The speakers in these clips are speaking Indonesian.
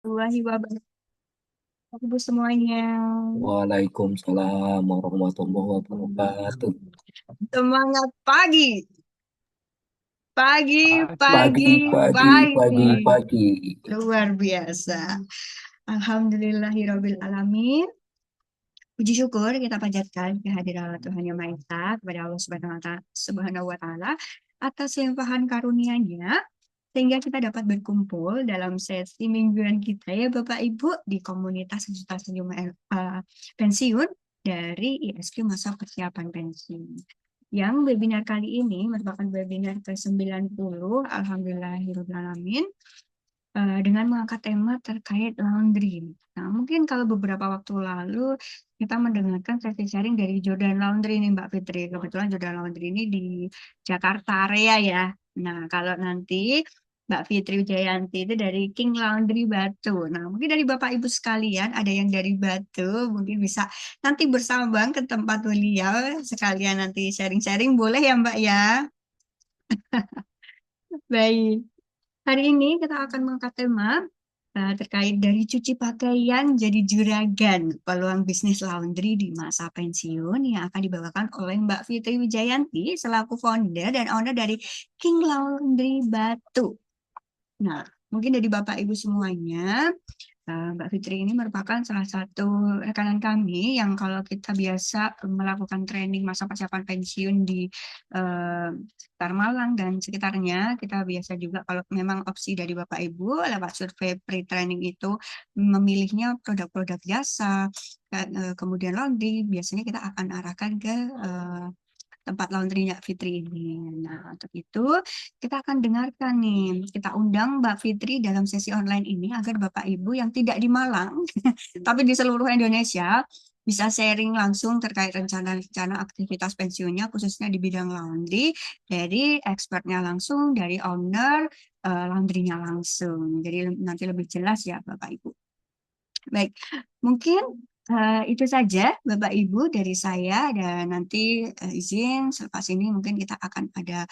Warahmatullahi wabarakatuh, Ibu semuanya. Waalaikumsalam warahmatullahi wabarakatuh. Semangat pagi, pagi, Pagi, pagi, pagi, pagi, pagi. pagi. Luar biasa. Alhamdulillahirabbil alamin. Puji syukur kita panjatkan kehadiran Tuhan Yang Maha Esa kepada Allah Subhanahu wa taala atas limpahan karunia-Nya sehingga kita dapat berkumpul dalam sesi mingguan kita ya Bapak Ibu di komunitas Sejuta Senyum Pensiun dari ISQ Masa Persiapan Pensiun. Yang webinar kali ini merupakan webinar ke-90, Alhamdulillahirrahmanirrahim, dengan mengangkat tema terkait laundry. Nah, mungkin kalau beberapa waktu lalu kita mendengarkan sesi sharing dari Jordan Laundry nih Mbak Fitri. Kebetulan Jordan Laundry ini di Jakarta area ya. Nah, kalau nanti Mbak Fitri Wijayanti itu dari King Laundry Batu. Nah, mungkin dari Bapak Ibu sekalian ada yang dari Batu, mungkin bisa nanti bersambang ke tempat beliau sekalian nanti sharing-sharing boleh ya Mbak ya. Baik. Hari ini kita akan mengangkat tema terkait dari cuci pakaian jadi juragan, peluang bisnis laundry di masa pensiun yang akan dibawakan oleh Mbak Fitri Wijayanti selaku founder dan owner dari King Laundry Batu. Nah, mungkin dari Bapak Ibu semuanya, Mbak Fitri ini merupakan salah satu rekanan kami yang kalau kita biasa melakukan training masa persiapan pensiun di eh, sekitar Malang dan sekitarnya, kita biasa juga kalau memang opsi dari Bapak Ibu lewat survei pre-training itu memilihnya produk-produk jasa, kemudian laundry, biasanya kita akan arahkan ke eh, tempat laundrynya Fitri ini. Nah, untuk itu kita akan dengarkan nih, kita undang Mbak Fitri dalam sesi online ini agar Bapak Ibu yang tidak di Malang, tapi di seluruh Indonesia bisa sharing langsung terkait rencana-rencana aktivitas pensiunnya khususnya di bidang laundry dari expertnya langsung, dari owner laundrynya langsung. Jadi nanti lebih jelas ya Bapak Ibu. Baik, mungkin itu saja Bapak Ibu dari saya dan nanti izin selepas ini mungkin kita akan ada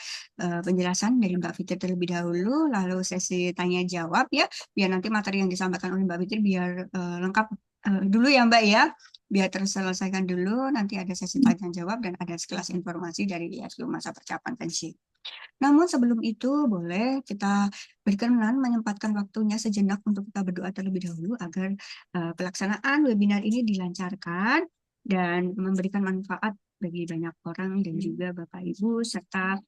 penjelasan dari Mbak Fitri terlebih dahulu, lalu sesi tanya jawab ya, biar nanti materi yang disampaikan oleh Mbak Fitri biar lengkap dulu ya Mbak ya, biar terselesaikan dulu, nanti ada sesi tanya jawab dan ada sekelas informasi dari ISQ Masa Persiapan Pensiun. Namun sebelum itu boleh kita berkenan menyempatkan waktunya sejenak untuk kita berdoa terlebih dahulu agar pelaksanaan webinar ini dilancarkan dan memberikan manfaat bagi banyak orang dan juga Bapak Ibu serta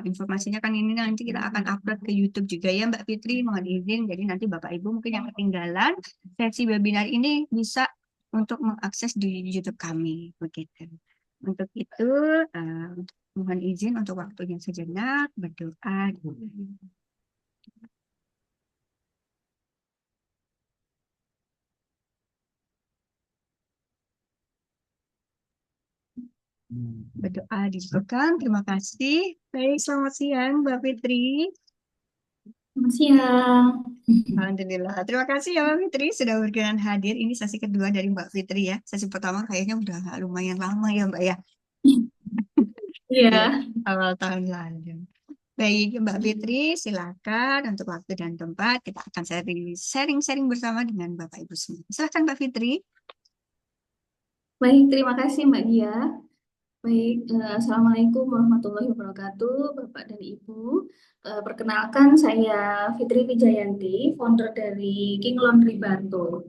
informasinya kan ini nanti kita akan upload ke YouTube juga ya Mbak Fitri, mohon izin. Jadi nanti Bapak Ibu mungkin yang ketinggalan sesi webinar ini bisa untuk mengakses di YouTube kami begitu. Untuk itu, eh, mohon izin untuk waktunya sejenak berdoa dulu. Berdoa dibutuhkan. Terima kasih. Baik, selamat siang Mbak Fitri. Selamat siang. Alhamdulillah. Terima kasih ya Mbak Fitri sudah berkenan hadir. Ini sesi kedua dari Mbak Fitri ya. Sesi pertama kayaknya udah lumayan lama ya Mbak ya. Iya, Iya, awal tahun lalu. Baik, Mbak Fitri, silakan untuk waktu dan tempat kita akan sharing-sharing bersama dengan Bapak Ibu semua. Silakan Mbak Fitri. baik. Terima kasih Mbak Dia. Baik, Assalamualaikum warahmatullahi wabarakatuh, Bapak dan Ibu. Perkenalkan, saya Fitri Wijayanti, founder dari King Laundry Bantul.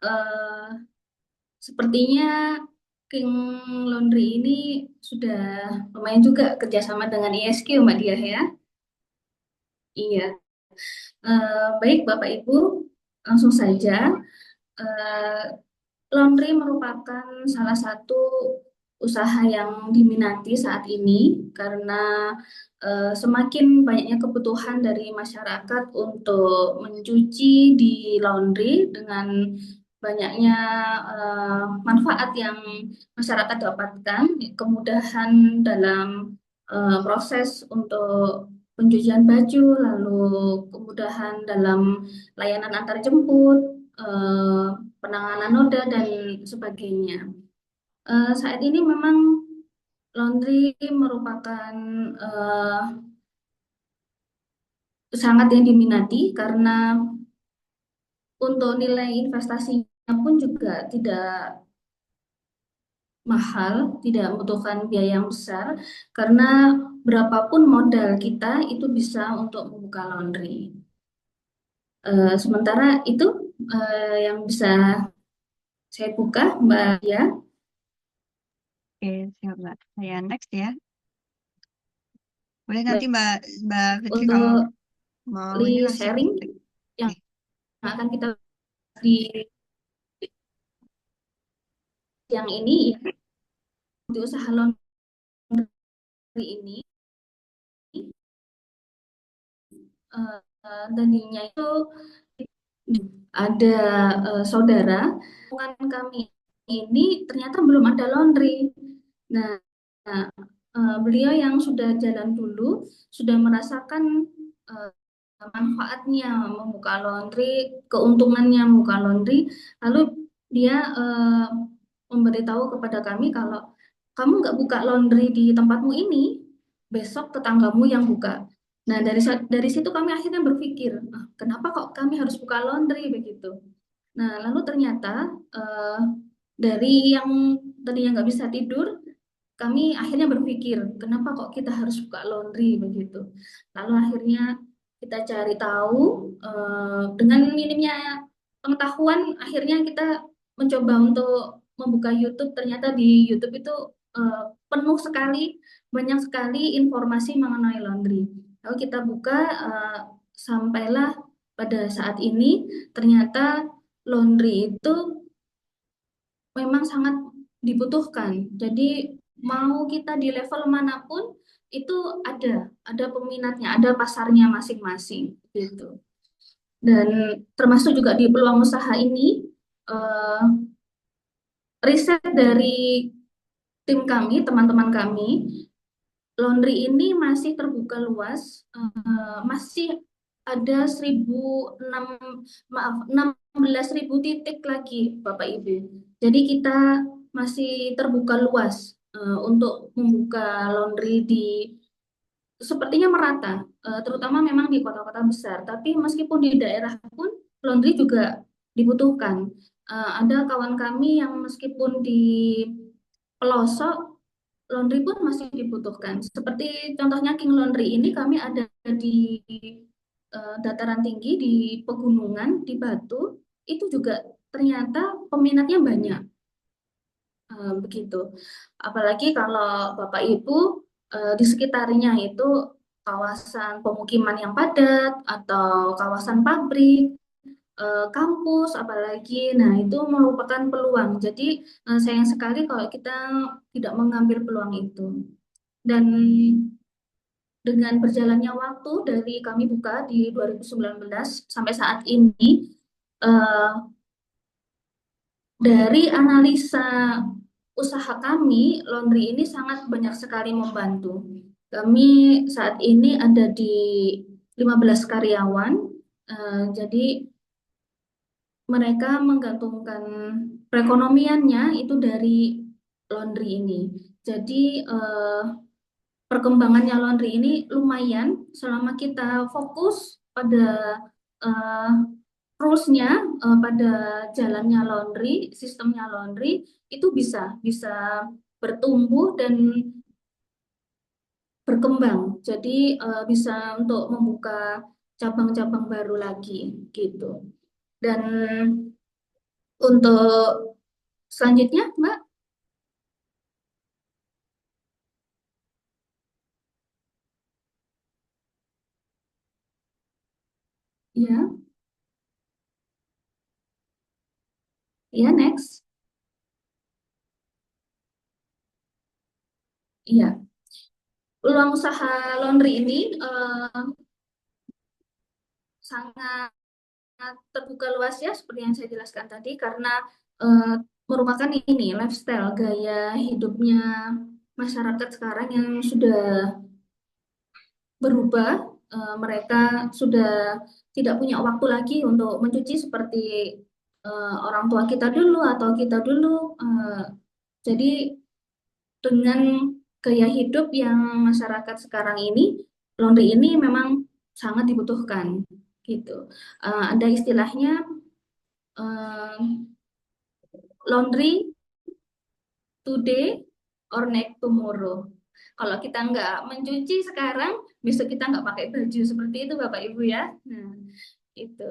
Eh, Sepertinya King Laundry ini sudah lumayan juga kerjasama dengan ISQ, Mbak Dia ya. Iya. Baik, Bapak Ibu, langsung saja. Eh, Laundry merupakan salah satu usaha yang diminati saat ini karena semakin banyaknya kebutuhan dari masyarakat untuk mencuci di laundry dengan banyaknya manfaat yang masyarakat dapatkan, kemudahan dalam proses untuk pencucian baju, lalu kemudahan dalam layanan antar jemput, eh, penanganan noda dan sebagainya. Saat ini memang laundry merupakan eh, sangat yang diminati karena untuk nilai investasinya pun juga tidak mahal, tidak membutuhkan biaya yang besar, karena berapapun modal kita itu bisa untuk membuka laundry. Sementara itu yang bisa saya buka, Mbak ya. Oke, siap Mbak. Saya next ya. Boleh nanti Baik, Mbak Fitri kalau untuk mau ini langsung sharing klik. yang Oke. akan kita di yang ini ya, di usaha laundry ini tadinya itu ada saudara hubungan kami ini ternyata belum ada laundry. Nah, beliau yang sudah jalan dulu sudah merasakan eh, manfaatnya membuka laundry, keuntungannya membuka laundry, lalu dia memberitahu kepada kami kalau kamu nggak buka laundry di tempatmu ini, besok tetanggamu yang buka. Nah, dari situ kami akhirnya berpikir, "Ah, kenapa kok kami harus buka laundry begitu?" Nah, lalu ternyata dari yang tadinya nggak bisa tidur, kami akhirnya berpikir, kenapa kok kita harus buka laundry begitu. Lalu akhirnya kita cari tahu, dengan minimnya pengetahuan, akhirnya kita mencoba untuk membuka YouTube. Ternyata di YouTube itu penuh sekali, banyak sekali informasi mengenai laundry. Lalu kita buka, sampailah pada saat ini, ternyata laundry itu memang sangat dibutuhkan. Jadi mau kita di level manapun itu ada peminatnya, ada pasarnya masing-masing gitu. Dan termasuk juga di peluang usaha ini, eh, riset dari tim kami, teman-teman kami, laundry ini masih terbuka luas, masih ada 16.000 titik lagi, Bapak Ibu. Jadi kita masih terbuka luas untuk membuka laundry di sepertinya merata, terutama memang di kota-kota besar. Tapi meskipun di daerah pun laundry juga dibutuhkan. Ada kawan kami yang meskipun di pelosok laundry pun masih dibutuhkan. Seperti contohnya King Laundry ini kami ada di dataran tinggi, di pegunungan, di Batu, itu juga ternyata peminatnya banyak. Begitu. Apalagi kalau Bapak Ibu di sekitarnya itu kawasan pemukiman yang padat atau kawasan pabrik, kampus apalagi, nah itu merupakan peluang. Jadi sayang sekali kalau kita tidak mengambil peluang itu. Dan dengan berjalannya waktu dari kami buka di 2019 sampai saat ini, eh, dari analisa usaha kami, laundry ini sangat banyak sekali membantu. Kami saat ini ada di 15 karyawan, jadi mereka menggantungkan perekonomiannya itu dari laundry ini. Jadi perkembangannya laundry ini lumayan selama kita fokus pada eh, rules-nya, pada jalannya laundry, sistemnya laundry itu bisa bisa bertumbuh dan berkembang. Jadi bisa untuk membuka cabang-cabang baru lagi gitu. Dan untuk selanjutnya, Mbak, ya, ya next, iya. Peluang usaha laundry ini sangat terbuka luas ya, seperti yang saya jelaskan tadi, karena eh, merupakan ini lifestyle, gaya hidupnya masyarakat sekarang yang sudah berubah. Mereka sudah tidak punya waktu lagi untuk mencuci seperti orang tua kita dulu atau kita dulu. Jadi dengan gaya hidup yang masyarakat sekarang ini, laundry ini memang sangat dibutuhkan gitu. Ada istilahnya eh, laundry today or next tomorrow. Kalau kita nggak mencuci sekarang, besok kita nggak pakai baju seperti itu, Bapak Ibu ya. Nah, itu.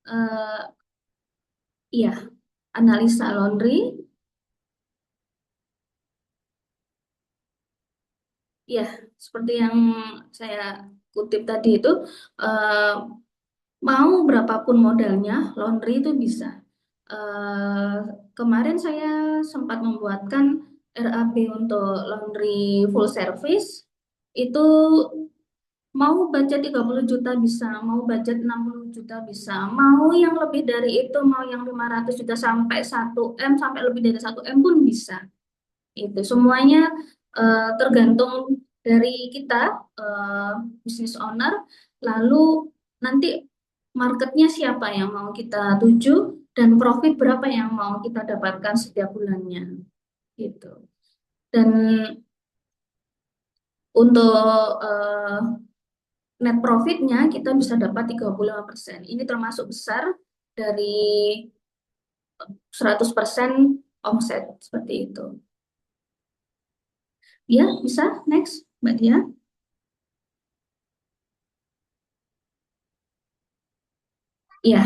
Eh, iya, analisa laundry. Ya, seperti yang saya kutip tadi itu, eh, mau berapapun modalnya, laundry itu bisa. Eh, Kemarin saya sempat membuatkan RAB untuk laundry full service, itu mau budget 30 juta bisa, mau budget 60 juta bisa, mau yang lebih dari itu, mau yang 500 juta sampai 1 M, sampai lebih dari 1 M pun bisa. Itu semuanya tergantung dari kita, eh, business owner, lalu nanti marketnya siapa yang mau kita tuju, dan profit berapa yang mau kita dapatkan setiap bulannya gitu. Dan untuk net profitnya kita bisa dapat 35%. Ini termasuk besar dari 100% omset seperti itu. Ya, bisa next, Mbak Dia. Ya,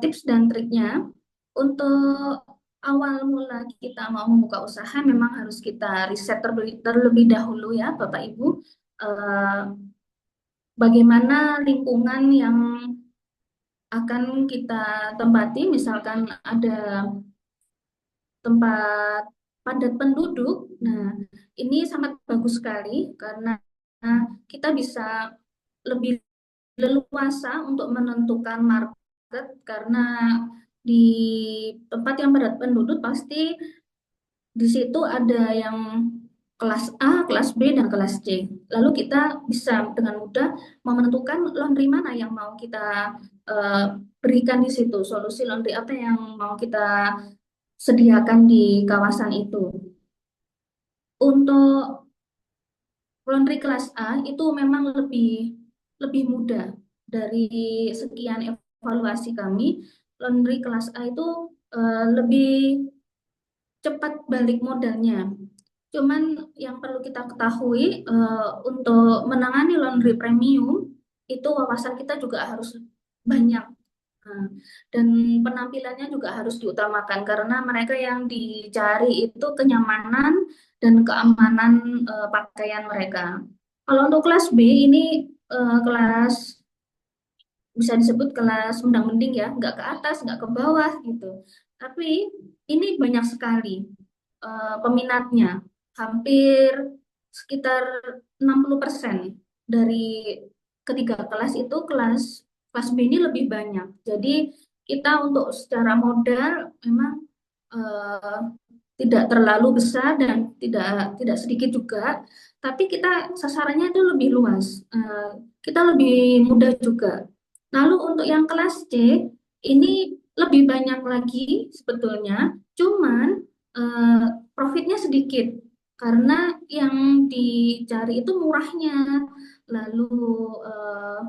tips dan triknya untuk awal mula kita mau membuka usaha memang harus kita riset terlebih dahulu ya, Bapak Ibu. Eh, Bagaimana lingkungan yang akan kita tempati, misalkan ada tempat padat penduduk. Nah, ini sangat bagus sekali karena kita bisa lebih leluasa untuk menentukan market, karena di tempat yang padat penduduk pasti di situ ada yang kelas A, kelas B, dan kelas C. Lalu kita bisa dengan mudah menentukan laundry mana yang mau kita eh, berikan di situ, solusi laundry apa yang mau kita sediakan di kawasan itu. Untuk laundry kelas A itu memang lebih lebih mudah. Dari sekian evaluasi kami, laundry kelas A itu lebih cepat balik modalnya. Cuman yang perlu kita ketahui, untuk menangani laundry premium itu wawasan kita juga harus banyak. Nah, dan penampilannya juga harus diutamakan karena mereka yang dicari itu kenyamanan dan keamanan pakaian mereka. Kalau untuk kelas B ini kelas bisa disebut kelas mendang-mending ya, nggak ke atas, nggak ke bawah gitu. Tapi ini banyak sekali peminatnya, hampir sekitar 60% dari ketiga kelas itu kelas B ini lebih banyak. Jadi kita untuk secara modal memang eh, tidak terlalu besar dan tidak sedikit juga, tapi kita sasarannya itu lebih luas. Kita lebih mudah juga. Lalu untuk yang kelas C ini lebih banyak lagi sebetulnya, cuman eh, profitnya sedikit karena yang dicari itu murahnya. Lalu eh,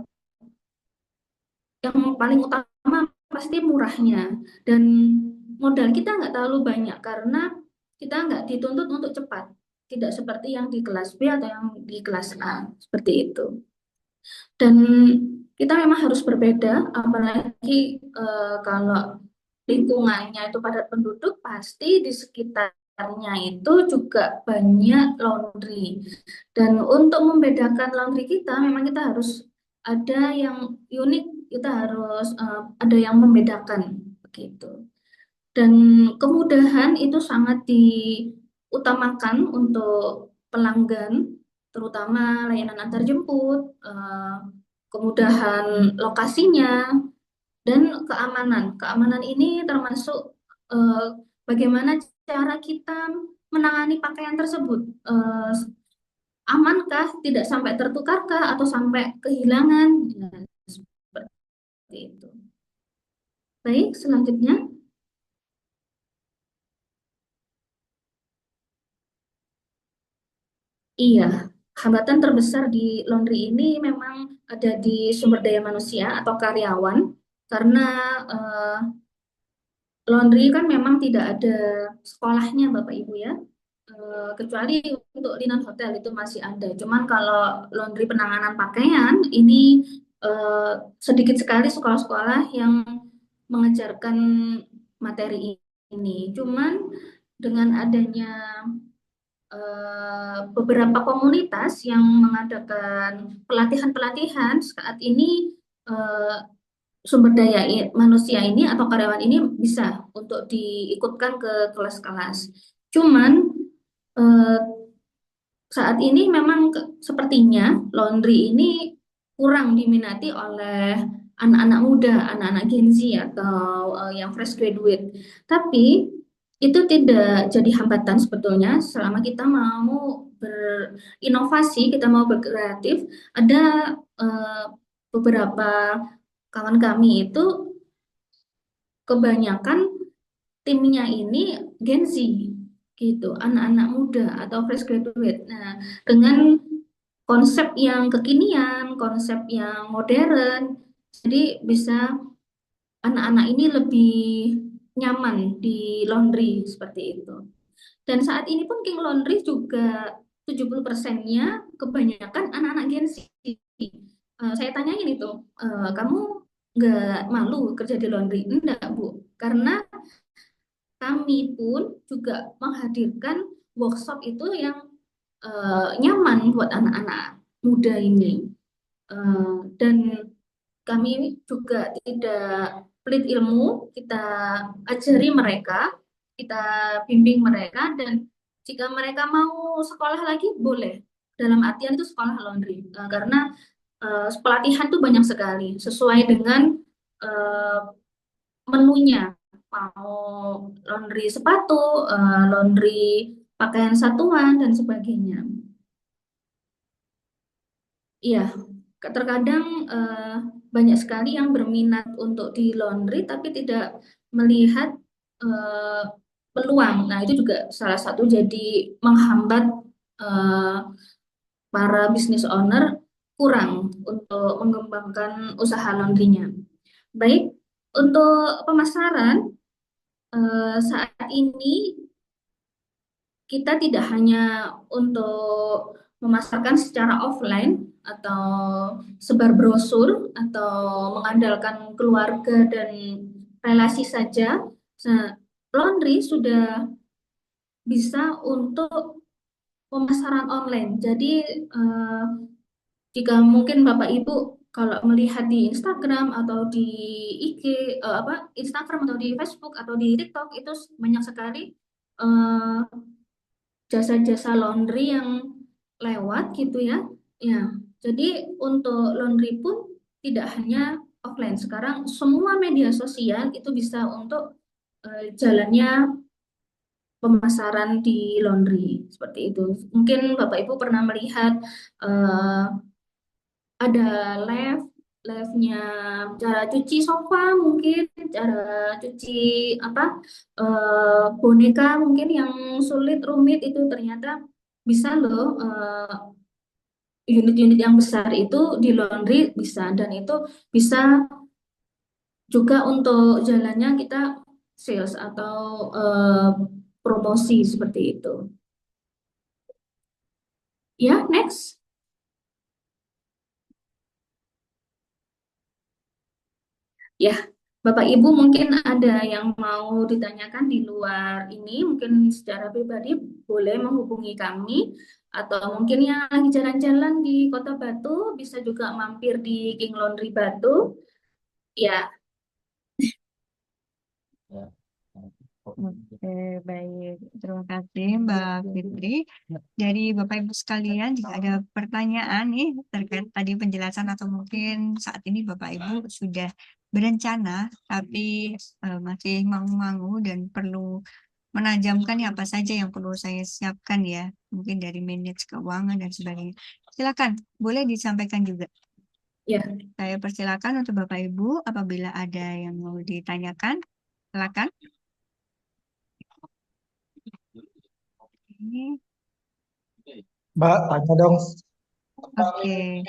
yang paling utama pasti murahnya, dan modal kita nggak terlalu banyak karena kita nggak dituntut untuk cepat, tidak seperti yang di kelas B atau yang di kelas A seperti itu. Dan kita memang harus berbeda, apalagi kalau lingkungannya itu padat penduduk, pasti di sekitarnya itu juga banyak laundry. Dan untuk membedakan laundry kita, memang kita harus ada yang unik, kita harus ada yang membedakan begitu. Dan kemudahan itu sangat diutamakan untuk pelanggan, terutama layanan antar jemput, kemudahan lokasinya, dan keamanan. Keamanan ini termasuk bagaimana cara kita menangani pakaian tersebut. Amankah, tidak sampai tertukarkah, atau sampai kehilangan? Ya, seperti itu. Baik, selanjutnya. Iya, hambatan terbesar di laundry ini memang ada di sumber daya manusia atau karyawan, karena eh, laundry kan memang tidak ada sekolahnya Bapak Ibu ya. Kecuali untuk linen hotel itu masih ada. Cuman kalau laundry penanganan pakaian ini sedikit sekali sekolah-sekolah yang mengajarkan materi ini. Cuman dengan adanya beberapa komunitas yang mengadakan pelatihan-pelatihan saat ini, eh, sumber daya manusia ini atau karyawan ini bisa untuk diikutkan ke kelas-kelas. Cuman eh, saat ini memang sepertinya laundry ini kurang diminati oleh anak-anak muda, anak-anak Gen Z atau yang fresh graduate. Tapi itu tidak jadi hambatan sebetulnya selama kita mau berinovasi, kita mau berkreatif. Ada beberapa kawan kami itu kebanyakan timnya ini Gen Z gitu, anak-anak muda atau fresh graduate. Nah, dengan konsep yang kekinian, konsep yang modern, jadi bisa anak-anak ini lebih nyaman di laundry seperti itu. Dan saat ini pun King Laundry juga 70%-nya kebanyakan anak-anak Gen Z. Saya tanyain itu, kamu nggak malu kerja di laundry? Enggak, Bu. Karena kami pun juga menghadirkan workshop itu yang nyaman buat anak-anak muda ini. Dan kami juga tidak pelit ilmu, kita ajari mereka, kita bimbing mereka, dan jika mereka mau sekolah lagi, boleh. Dalam artian itu sekolah laundry. Karena pelatihan itu banyak sekali, sesuai dengan eh, menunya. Mau laundry sepatu, laundry pakaian satuan, dan sebagainya. Iya, terkadang banyak sekali yang berminat untuk di laundry tapi tidak melihat eh, peluang. Nah, itu juga salah satu jadi menghambat eh, para business owner kurang untuk mengembangkan usaha laundrynya. Baik, untuk pemasaran saat ini kita tidak hanya untuk memasarkan secara offline atau sebar brosur atau mengandalkan keluarga dan relasi saja. Nah, laundry sudah bisa untuk pemasaran online. Jadi jika mungkin Bapak Ibu kalau melihat di Instagram atau di IG, Instagram atau di Facebook atau di TikTok itu banyak sekali eh, jasa-jasa laundry yang lewat gitu ya. Ya, jadi untuk laundry pun tidak hanya offline. Sekarang semua media sosial itu bisa untuk jalannya pemasaran di laundry seperti itu. Mungkin Bapak Ibu pernah melihat eh, ada live-nya cara cuci sofa mungkin, cara cuci apa boneka mungkin yang sulit rumit itu ternyata bisa loh, unit-unit yang besar itu di laundry bisa, dan itu bisa juga untuk jalannya kita sales atau promosi seperti itu. Ya, next. Ya, Bapak Ibu mungkin ada yang mau ditanyakan di luar ini, mungkin secara pribadi boleh menghubungi kami, atau mungkin yang lagi jalan-jalan di Kota Batu bisa juga mampir di King Laundry Batu. Ya, Oke, baik. Terima kasih Mbak Fitri. Dari Bapak Ibu sekalian, jika ada pertanyaan nih terkait tadi penjelasan atau mungkin saat ini Bapak Ibu sudah berencana tapi masih mangu-mangu dan perlu menajamkan ya apa saja yang perlu saya siapkan ya, mungkin dari manage keuangan dan sebagainya. Silakan, boleh disampaikan juga. ya, Saya persilakan untuk Bapak Ibu apabila ada yang mau ditanyakan, silakan. Ini Mbak, tanya dong. Oke,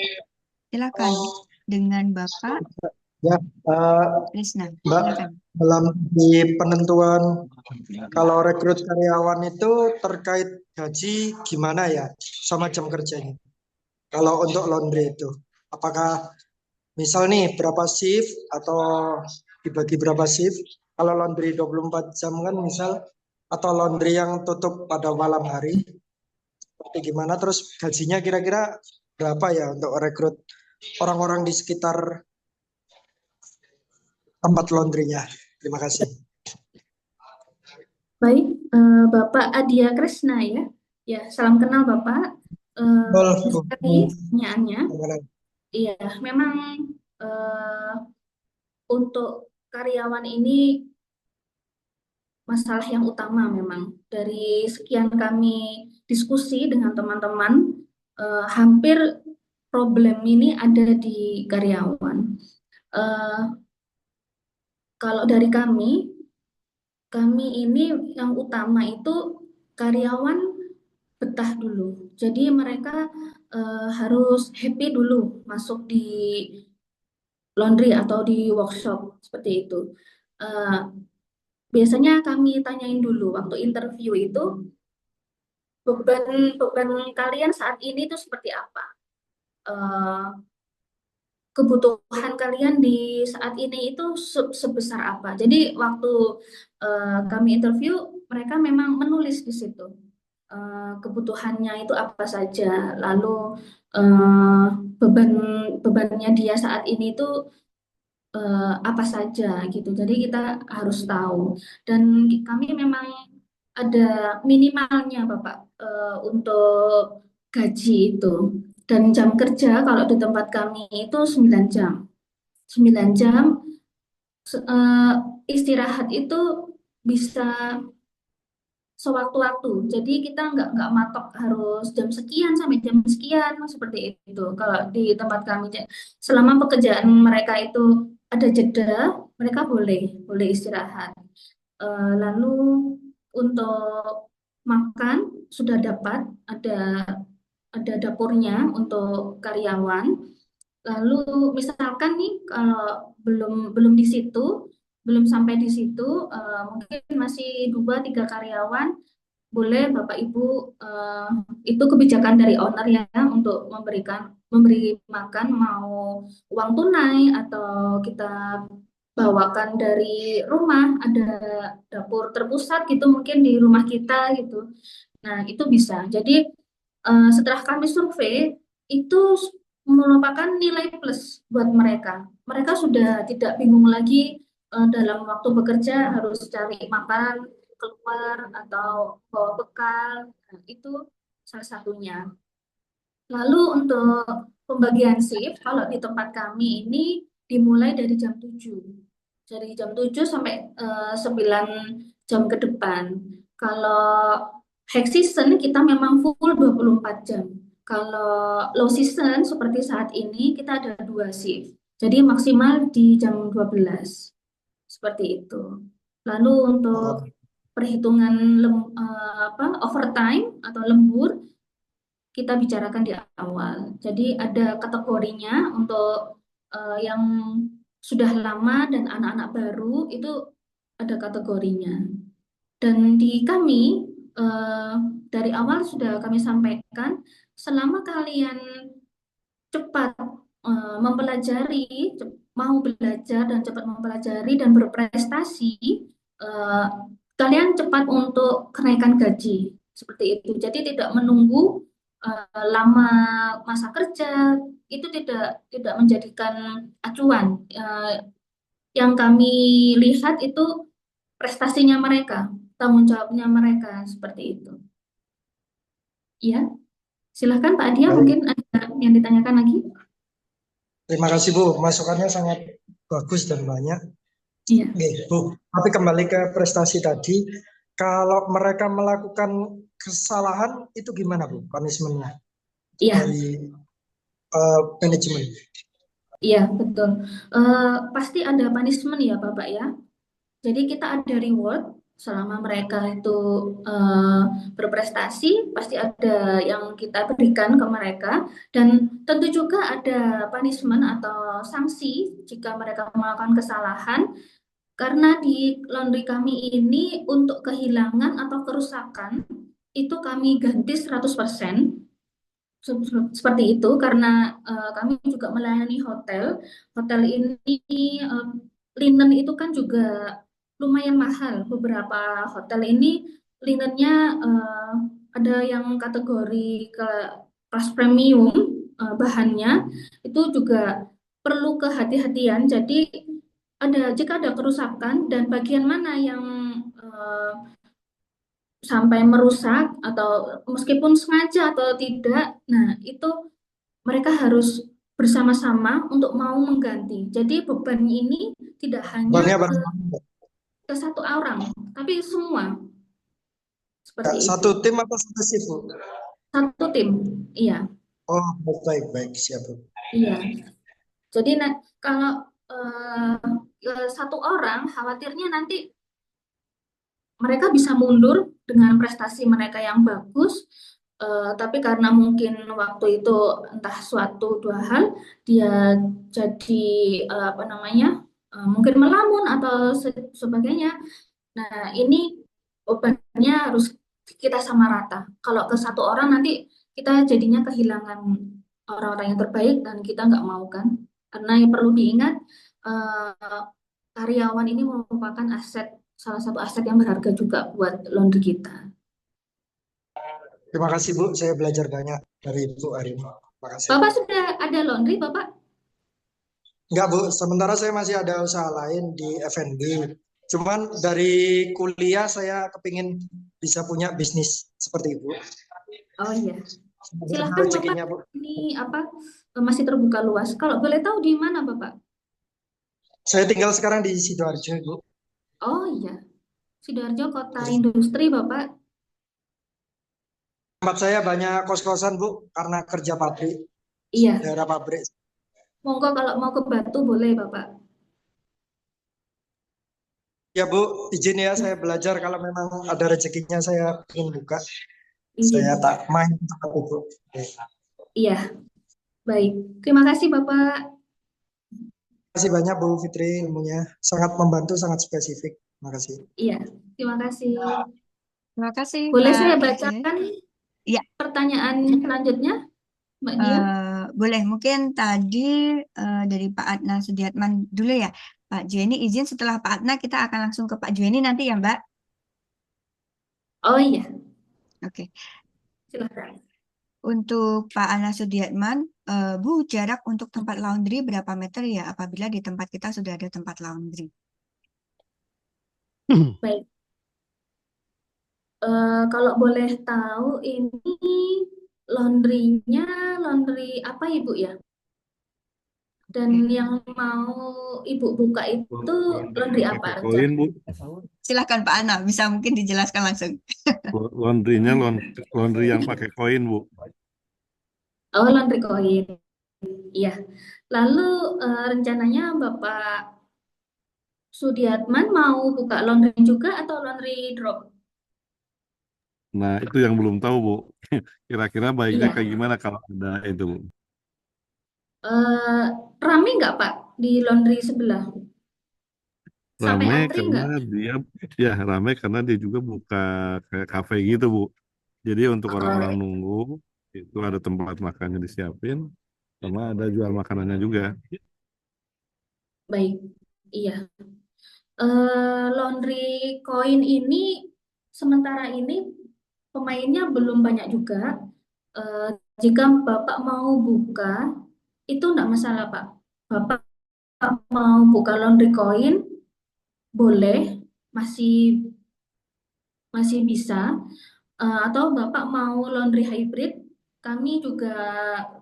silakan dengan Bapak Ya, Krisna. Mbak, Silakan. dalam di penentuan kalau rekrut karyawan itu terkait gaji gimana ya sama jam kerjanya? Kalau untuk laundry itu, apakah misal nih berapa shift atau dibagi berapa shift? Kalau laundry 24 jam kan misal atau laundry yang tutup pada malam hari, seperti gimana? Terus gajinya kira-kira berapa ya untuk rekrut orang-orang di sekitar tempat laundrynya? Terima kasih. Baik, Bapak Adia Kresna ya. Ya, salam kenal Bapak. Bagus sekali pertanyaannya. Iya, memang untuk karyawan ini masalah yang utama memang. Dari sekian kami diskusi dengan teman-teman, hampir problem ini ada di karyawan. Kalau dari kami ini yang utama itu karyawan betah dulu. Jadi mereka harus happy dulu masuk di laundry atau di workshop seperti itu. Biasanya kami tanyain dulu waktu interview itu beban kalian saat ini itu seperti apa? Kebutuhan kalian di saat ini itu sebesar apa? Jadi waktu kami interview mereka memang menulis di situ kebutuhannya itu apa saja, lalu bebannya dia saat ini itu apa saja gitu. Jadi kita harus tahu. Dan kami memang ada minimalnya Bapak untuk gaji itu. Dan jam kerja kalau di tempat kami itu 9 jam. 9 jam istirahat itu bisa sewaktu-waktu. Jadi kita nggak matok harus jam sekian sampai jam sekian seperti itu. Kalau di tempat kami, selama pekerjaan mereka itu ada jeda, mereka boleh istirahat. Lalu untuk makan sudah dapat ada dapurnya untuk karyawan. Lalu misalkan nih kalau belum di situ, belum sampai di situ, mungkin masih 2-3 karyawan, boleh Bapak Ibu itu kebijakan dari owner ya untuk memberi makan mau uang tunai atau kita bawakan dari rumah, ada dapur terpusat gitu mungkin di rumah kita gitu. Nah, itu bisa. Jadi setelah kami survei itu merupakan nilai plus buat mereka. Mereka sudah tidak bingung lagi dalam waktu bekerja harus cari makan keluar atau bawa bekal. Nah, itu salah satunya. Lalu untuk pembagian shift, kalau di tempat kami ini dimulai dari jam 7. Dari jam 7 sampai 9 jam ke depan. Kalau high season kita memang full 24 jam. Kalau low season seperti saat ini kita ada 2 shift. Jadi maksimal di jam 12. Seperti itu. Lalu untuk perhitungan overtime atau lembur kita bicarakan di awal. Jadi ada kategorinya untuk yang sudah lama dan anak-anak baru itu ada kategorinya. Dan di kami dari awal sudah kami sampaikan selama kalian cepat mempelajari, mau belajar dan cepat mempelajari dan berprestasi, kalian cepat untuk kenaikan gaji seperti itu. Jadi tidak menunggu lama masa kerja itu tidak menjadikan acuan. Yang kami lihat itu prestasinya mereka, tanggung jawabnya mereka seperti itu. Ya, silahkan Pak Adia, mungkin ada yang ditanyakan lagi. Terima kasih Bu, masukannya sangat bagus dan banyak. Iya. Bu, tapi kembali ke prestasi tadi, kalau mereka melakukan kesalahan itu gimana Bu, punishment-nya dari manajemen? Iya, betul. Pasti ada punishment ya Bapak ya. Jadi kita ada reward Selama mereka itu eh, berprestasi, pasti ada yang kita berikan ke mereka, dan tentu juga ada punishment atau sanksi jika mereka melakukan kesalahan. Karena di laundry kami ini untuk kehilangan atau kerusakan itu kami ganti 100%. Seperti itu karena kami juga melayani hotel. Hotel ini eh, linen itu kan juga lumayan mahal. Beberapa hotel ini linennya ada yang kategori ke kelas premium, bahannya itu juga perlu kehati-hatian. Jadi jika ada kerusakan dan bagian mana yang eh, sampai merusak atau meskipun sengaja atau tidak, nah itu mereka harus bersama-sama untuk mau mengganti. Jadi beban ini tidak hanya Banyak ke, bareng-bareng. ke satu orang, tapi semua Ya, seperti itu. satu tim atau satu shift, Bu? Satu tim, iya, Oh, baik, baik, siap, Bu. iya. Jadi kalau satu orang, khawatirnya nanti mereka bisa mundur dengan prestasi mereka yang bagus, tapi karena mungkin waktu itu entah suatu dua hal dia jadi apa namanya mungkin melamun atau sebagainya. Nah ini bebannya harus kita sama rata. Kalau ke satu orang nanti kita jadinya kehilangan orang-orang yang terbaik dan kita nggak mau kan. Karena yang perlu diingat eh, karyawan ini merupakan salah satu aset yang berharga juga buat laundry kita. Terima kasih, Bu. Saya belajar banyak dari Ibu hari ini. Terima kasih. Bapak sudah ada laundry, Bapak? Enggak, Bu. Sementara saya masih ada usaha lain di F&B. Cuman dari kuliah saya kepingin bisa punya bisnis seperti Ibu. Oh iya, Semoga ada silahkan Bapak. rezekinya, Bu. Ini apa masih terbuka luas. Kalau boleh tahu di mana, Bapak? Saya tinggal sekarang di Sidoarjo, Bu. Oh iya, Sidoarjo kota industri, Bapak. Tempat saya banyak kos-kosan, Bu, karena kerja pabrik, Iya, daerah pabrik. monggo kalau mau ke Batu boleh, Bapak. Ya, Bu, izin ya saya belajar kalau memang ada rezekinya saya ingin buka. Saya Izin. tak main untuk itu. Oke. Iya, baik. Terima kasih, Bapak. Terima kasih banyak Bu Fitri ilmunya. Sangat membantu, sangat spesifik. Terima kasih. Iya, terima kasih. Terima kasih, Boleh Mbak saya Ije. bacakan Ya, pertanyaan selanjutnya, Mbak Dia? boleh. Mungkin tadi dari Pak Adna Sudiatman dulu ya. Pak Jueni izin setelah Pak Adna kita akan langsung ke Pak Jueni nanti ya, Mbak. Oh iya, Oke. silahkan. Untuk Pak Ana Sudiatman, Bu, jarak untuk tempat laundry berapa meter ya apabila di tempat kita sudah ada tempat laundry? Baik. Kalau boleh tahu ini laundrynya laundry apa Ibu ya? Dan Oke. yang mau Ibu buka itu laundry apa Pakai aja? koin, Bu. Silakan Pak Ana, bisa mungkin dijelaskan langsung. Laundrynya laundry yang pakai koin, Bu. Oh, laundry koin. Iya. Lalu rencananya Bapak Sudiatman mau buka laundry juga atau laundry drop? Nah, itu yang belum tahu, Bu. Kira-kira baiknya Iya. kayak gimana kalau ada itu, Bu? Eh, Rame nggak Pak di laundry sebelah? Sampai Rame antri karena nggak? rame karena dia juga buka kayak kafe gitu, Bu. Jadi untuk orang-orang Oh, nunggu, itu ada tempat makannya disiapin, sama ada jual makanannya juga. baik. Iya. Laundry koin ini sementara ini pemainnya belum banyak juga. Eh, Jika Bapak mau buka, itu enggak masalah, Pak. Bapak mau buka laundry koin, boleh, masih masih bisa. Atau Bapak mau laundry hybrid, kami juga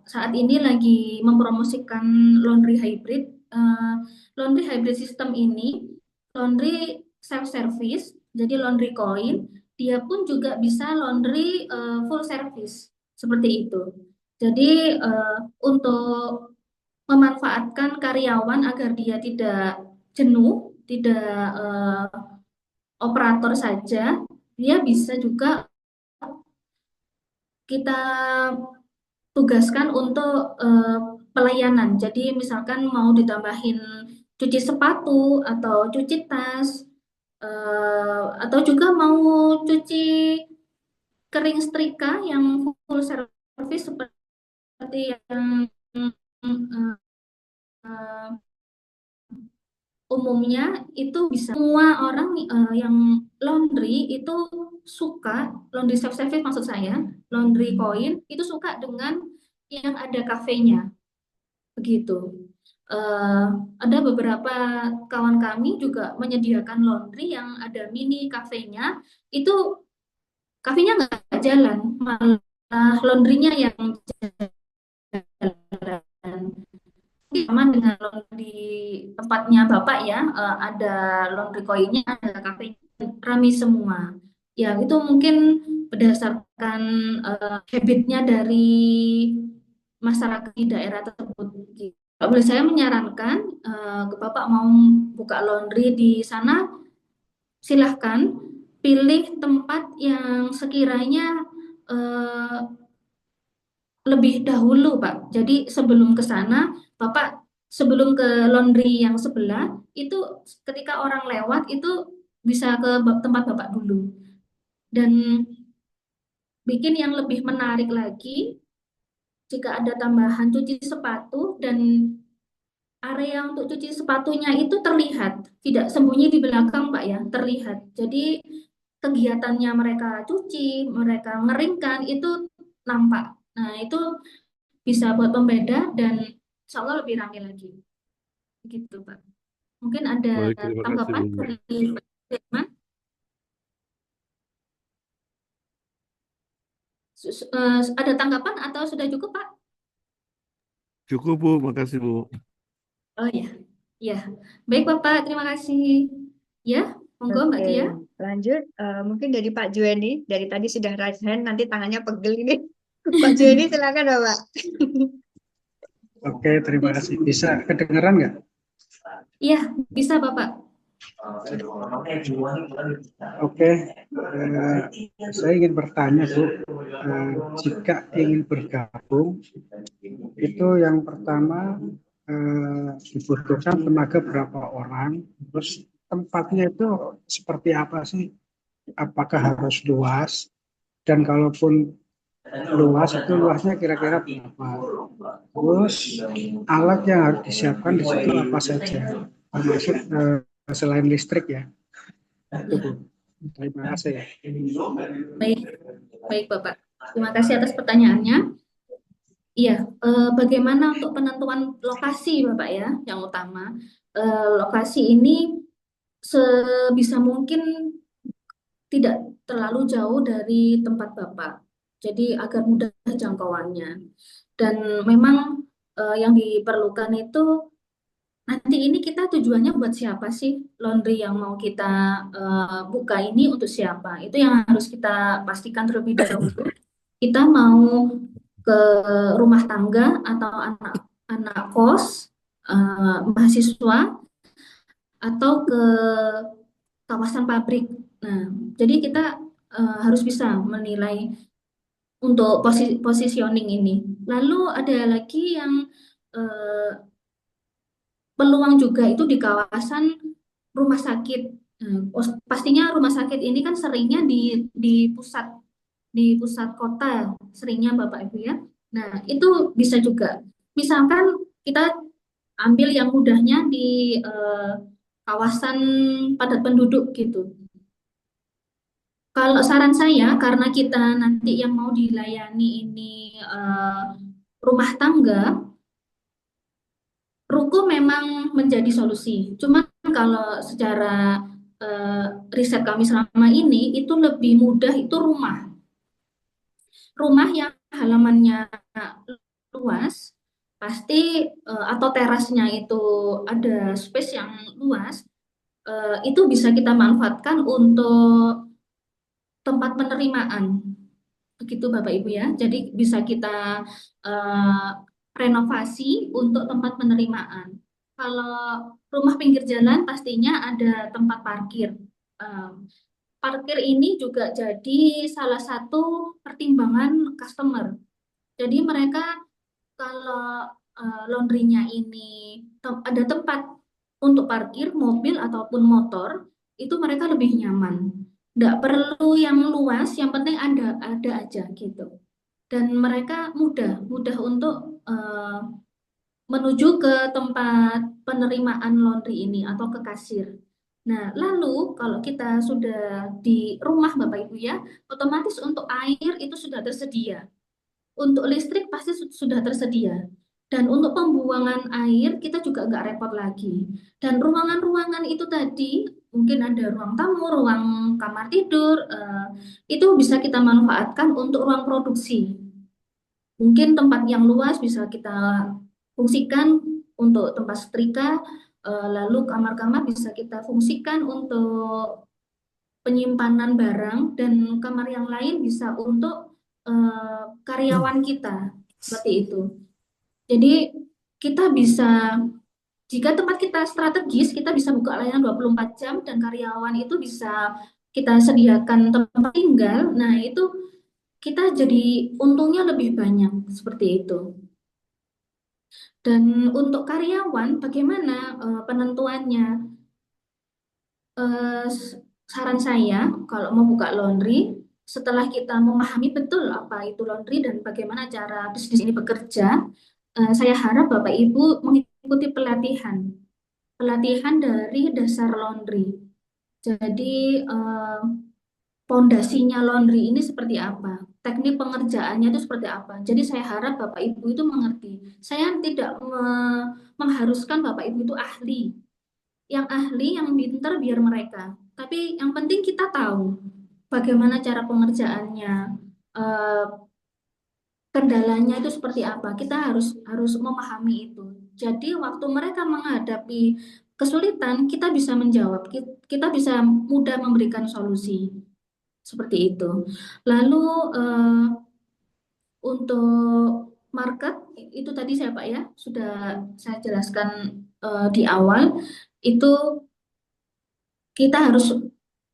saat ini lagi mempromosikan laundry hybrid. Eh, Laundry hybrid system ini, laundry self service, jadi laundry coin, dia pun juga bisa laundry full service, seperti itu. Jadi untuk memanfaatkan karyawan agar dia tidak jenuh, tidak operator saja, dia bisa juga kita tugaskan untuk pelayanan. Jadi misalkan mau ditambahin cuci sepatu atau cuci tas, atau juga mau cuci kering setrika yang full service seperti yang eh, umumnya itu bisa. Semua orang yang laundry itu suka, laundry self service maksud saya, laundry coin itu suka dengan yang ada kafenya begitu. Eh, ada beberapa kawan kami juga menyediakan laundry yang ada mini kafenya, itu kafenya nggak jalan, malah laundrynya yang jalan. Sama dengan laundry tempatnya Bapak ya, ada laundry coinnya, ada kafenya, rame semua. Ya, itu mungkin berdasarkan habitnya dari masyarakat di daerah tersebut. Kalau boleh saya menyarankan, ke Bapak mau buka laundry di sana, silahkan pilih tempat yang sekiranya eh, lebih dahulu, Pak. Jadi sebelum ke sana, Bapak sebelum ke laundry yang sebelah, itu ketika orang lewat itu bisa ke tempat Bapak dulu. Dan bikin yang lebih menarik lagi, jika ada tambahan cuci sepatu dan area untuk cuci sepatunya itu terlihat, tidak sembunyi di belakang, Pak ya, terlihat. Jadi kegiatannya mereka cuci, mereka ngeringkan itu nampak. Nah, itu bisa buat pembeda dan insya Allah lebih ramai lagi. Begitu, Pak. Mungkin ada Baik, terima kasih tanggapan Bu. dari Pak Firman? Ada tanggapan atau sudah cukup, Pak? Cukup Bu, makasih Bu. Oh ya, ya. Baik, Bapak. Terima kasih. Ya, monggo Mbak Oke, Tia. lanjut. Mungkin dari Pak Juweni, dari tadi sudah raise hand, nanti tangannya pegel ini. Pak Juweni, silakan Bapak. Oke, terima kasih. Bisa kedengeran nggak? Iya, bisa Bapak. Oke, saya ingin bertanya Bu, jika ingin bergabung, itu yang pertama dibutuhkan tenaga berapa orang, terus tempatnya itu seperti apa sih? Apakah harus luas? Dan kalaupun luas itu luasnya kira-kira berapa? Terus alat yang harus disiapkan di situ apa saja? Termasuk selain listrik ya. Itu Bu. Terima kasih ya. Baik, baik Bapak. Terima kasih atas pertanyaannya. Iya, bagaimana untuk penentuan lokasi Bapak ya, yang utama. Lokasi ini sebisa mungkin tidak terlalu jauh dari tempat Bapak. Jadi agar mudah jangkauannya. Dan memang yang diperlukan itu nanti ini kita tujuannya buat siapa sih? Laundry yang mau kita buka ini untuk siapa? Itu yang harus kita pastikan terlebih dahulu. Kita mau ke rumah tangga atau anak kos, mahasiswa, atau ke kawasan pabrik. Nah, jadi kita harus bisa menilai untuk positioning ini. Lalu ada lagi yang eh, peluang juga itu di kawasan rumah sakit. Pastinya rumah sakit ini kan seringnya di pusat kota, seringnya Bapak Ibu ya. Nah, itu bisa juga. Misalkan kita ambil yang mudahnya di kawasan padat penduduk gitu. Kalau saran saya, karena kita nanti yang mau dilayani ini rumah tangga, ruko memang menjadi solusi. Cuma kalau secara riset kami selama ini, itu lebih mudah itu rumah. Rumah yang halamannya luas, pasti atau terasnya itu ada space yang luas, itu bisa kita manfaatkan untuk tempat penerimaan. Begitu Bapak Ibu ya. Jadi bisa kita renovasi untuk tempat penerimaan. Kalau rumah pinggir jalan pastinya ada tempat parkir. parkir ini juga jadi salah satu pertimbangan customer. Jadi mereka kalau laundrynya ini ada tempat untuk parkir mobil ataupun motor, itu mereka lebih nyaman. Nggak perlu yang luas, yang penting ada aja gitu. Dan mereka mudah untuk menuju ke tempat penerimaan laundry ini atau ke kasir. Nah, lalu kalau kita sudah di rumah Bapak Ibu ya, otomatis untuk air itu sudah tersedia. Untuk listrik pasti sudah tersedia. Dan untuk pembuangan air kita juga nggak repot lagi. Dan ruangan-ruangan itu tadi, mungkin ada ruang tamu, ruang kamar tidur, itu bisa kita manfaatkan untuk ruang produksi. Mungkin tempat yang luas bisa kita fungsikan untuk tempat setrika, lalu kamar-kamar bisa kita fungsikan untuk penyimpanan barang, dan kamar yang lain bisa untuk karyawan kita, seperti itu. Jadi kita bisa, jika tempat kita strategis, kita bisa buka layanan 24 jam dan karyawan itu bisa kita sediakan tempat tinggal. Nah, itu kita jadi untungnya lebih banyak, seperti itu. Dan untuk karyawan, bagaimana penentuannya? Saran saya, kalau mau buka laundry, setelah kita memahami betul apa itu laundry dan bagaimana cara bisnis ini bekerja, saya harap Bapak Ibu mengikuti pelatihan dari dasar laundry. Jadi pondasinya laundry ini seperti apa, teknik pengerjaannya itu seperti apa. Jadi saya harap Bapak Ibu itu mengerti. Saya tidak mengharuskan Bapak Ibu itu ahli. Yang ahli, yang pinter biar mereka. Tapi yang penting kita tahu bagaimana cara pengerjaannya, kendalanya itu seperti apa. Kita harus memahami itu. Jadi waktu mereka menghadapi kesulitan, kita bisa menjawab, kita bisa mudah memberikan solusi. Seperti itu. Lalu untuk market itu tadi saya Pak ya sudah saya jelaskan di awal, itu kita harus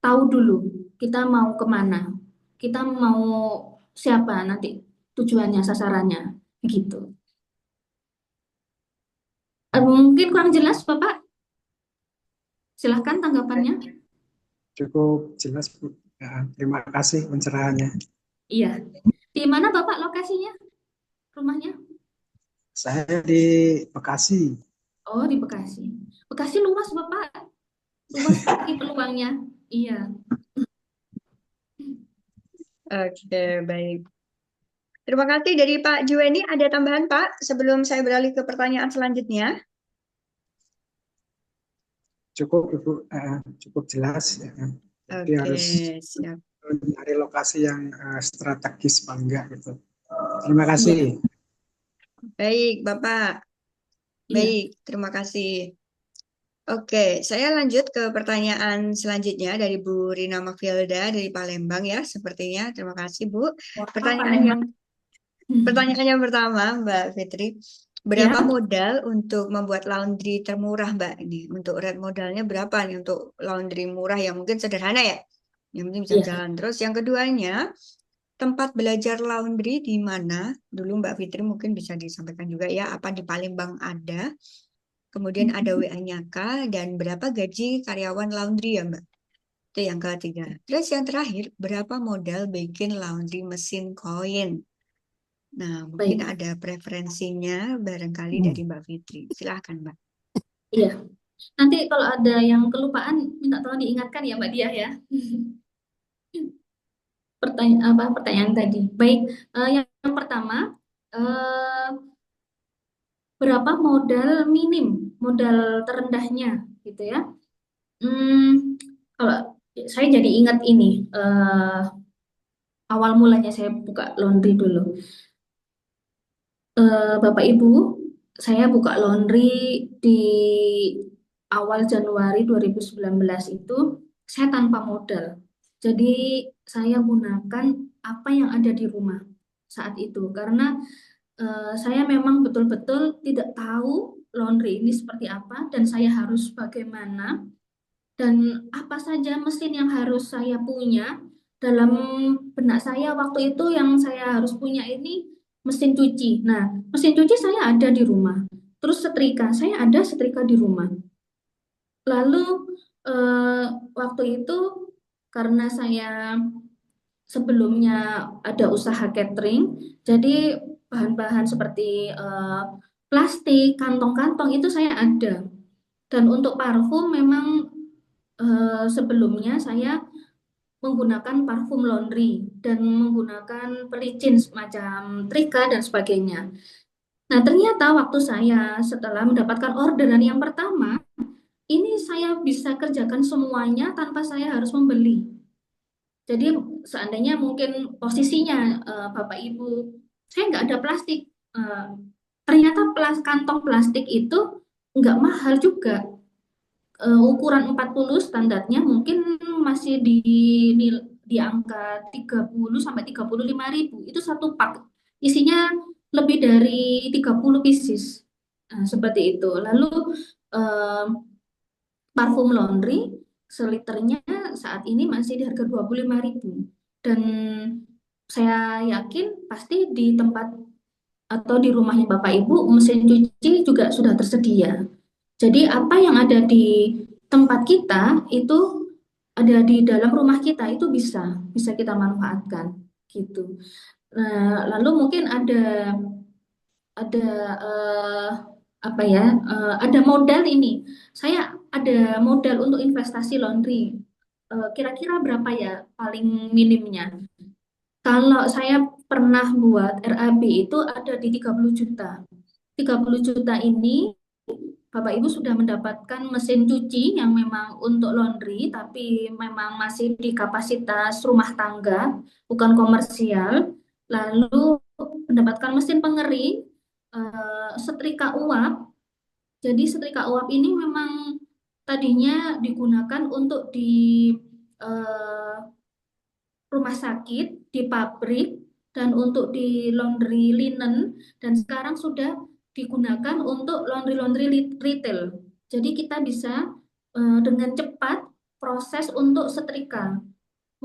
tahu dulu kita mau kemana, kita mau siapa nanti tujuannya, sasarannya, gitu. Mungkin kurang jelas Bapak, silahkan tanggapannya. Cukup jelas, Bu. Ya, terima kasih pencerahannya. Iya, di mana Bapak lokasinya, rumahnya? Saya di Bekasi. Oh, di Bekasi. Bekasi luas Bapak, luas sekali peluangnya. Iya. Oke, baik. Terima kasih dari Pak Juweni. Ada tambahan Pak sebelum saya beralih ke pertanyaan selanjutnya? Cukup Ibu, cukup jelas. Ya. Jadi Oke, harus siap. mencari lokasi yang strategis apa enggak gitu. Terima kasih. Baik, Bapak. Iya. Baik, terima kasih. Oke, saya lanjut ke pertanyaan selanjutnya dari Bu Rina Mafilda dari Palembang ya, sepertinya. Terima kasih, Bu. Pertanyaan yang pertama, Mbak Fitri. Berapa Ya. modal untuk membuat laundry termurah, Mbak? Ini untuk rate modalnya berapa nih untuk laundry murah yang mungkin sederhana ya? Yang penting bisa Iya. jalan. Terus yang keduanya, tempat belajar laundry di mana? Dulu Mbak Fitri mungkin bisa disampaikan juga ya, apa di Palembang ada? Kemudian ada WA-nya kah? Dan berapa gaji karyawan laundry ya, Mbak? Itu yang ketiga. Terus yang terakhir, berapa modal bikin laundry mesin koin? Nah, mungkin Baik. ada preferensinya barangkali dari Mbak Fitri. Silahkan, Mbak. Iya. Nanti kalau ada yang kelupaan, minta tolong diingatkan ya Mbak Diah ya. Pertanyaan tadi. Baik, yang pertama, berapa modal minim, modal terendahnya, gitu ya? Kalau saya jadi ingat ini, awal mulanya saya buka laundry dulu. Bapak Ibu, saya buka laundry di awal Januari 2019 itu saya tanpa modal. Jadi saya gunakan apa yang ada di rumah saat itu karena saya memang betul-betul tidak tahu laundry ini seperti apa dan saya harus bagaimana dan apa saja mesin yang harus saya punya. Dalam benak saya waktu itu yang saya harus punya ini mesin cuci. Nah, mesin cuci saya ada di rumah. Terus setrika, saya ada setrika di rumah. Lalu eh, waktu itu karena saya sebelumnya ada usaha catering, jadi bahan-bahan seperti plastik, kantong-kantong itu saya ada. Dan untuk parfum memang sebelumnya saya menggunakan parfum laundry dan menggunakan pelicin semacam Trika dan sebagainya. Nah, ternyata waktu saya setelah mendapatkan orderan yang pertama, ini saya bisa kerjakan semuanya tanpa saya harus membeli. Jadi seandainya mungkin posisinya Bapak Ibu, saya nggak ada plastik. Eh, Ternyata kantong plastik itu nggak mahal juga. Ukuran 40 standarnya mungkin masih di angka 30 sampai 35.000. Itu satu pak. Isinya lebih dari 30 pieces. Nah, seperti itu. Lalu eh, parfum laundry seliternya saat ini masih di harga 25.000. Dan saya yakin pasti di tempat atau di rumahnya Bapak Ibu mesin cuci juga sudah tersedia. Jadi apa yang ada di tempat kita itu ada di dalam rumah kita itu bisa kita manfaatkan gitu. Nah, lalu mungkin ada apa ya? Ada modal ini. Saya ada modal untuk investasi laundry. Kira-kira berapa ya paling minimnya? Kalau saya pernah buat RAB itu ada di 30 juta. 30 juta ini Bapak Ibu sudah mendapatkan mesin cuci yang memang untuk laundry, tapi memang masih di kapasitas rumah tangga, bukan komersial. Lalu mendapatkan mesin pengering, setrika uap. Jadi setrika uap ini memang tadinya digunakan untuk di eh, rumah sakit, di pabrik, dan untuk di laundry linen, dan sekarang sudah digunakan untuk laundry-laundry retail. Jadi kita bisa dengan cepat proses untuk setrika.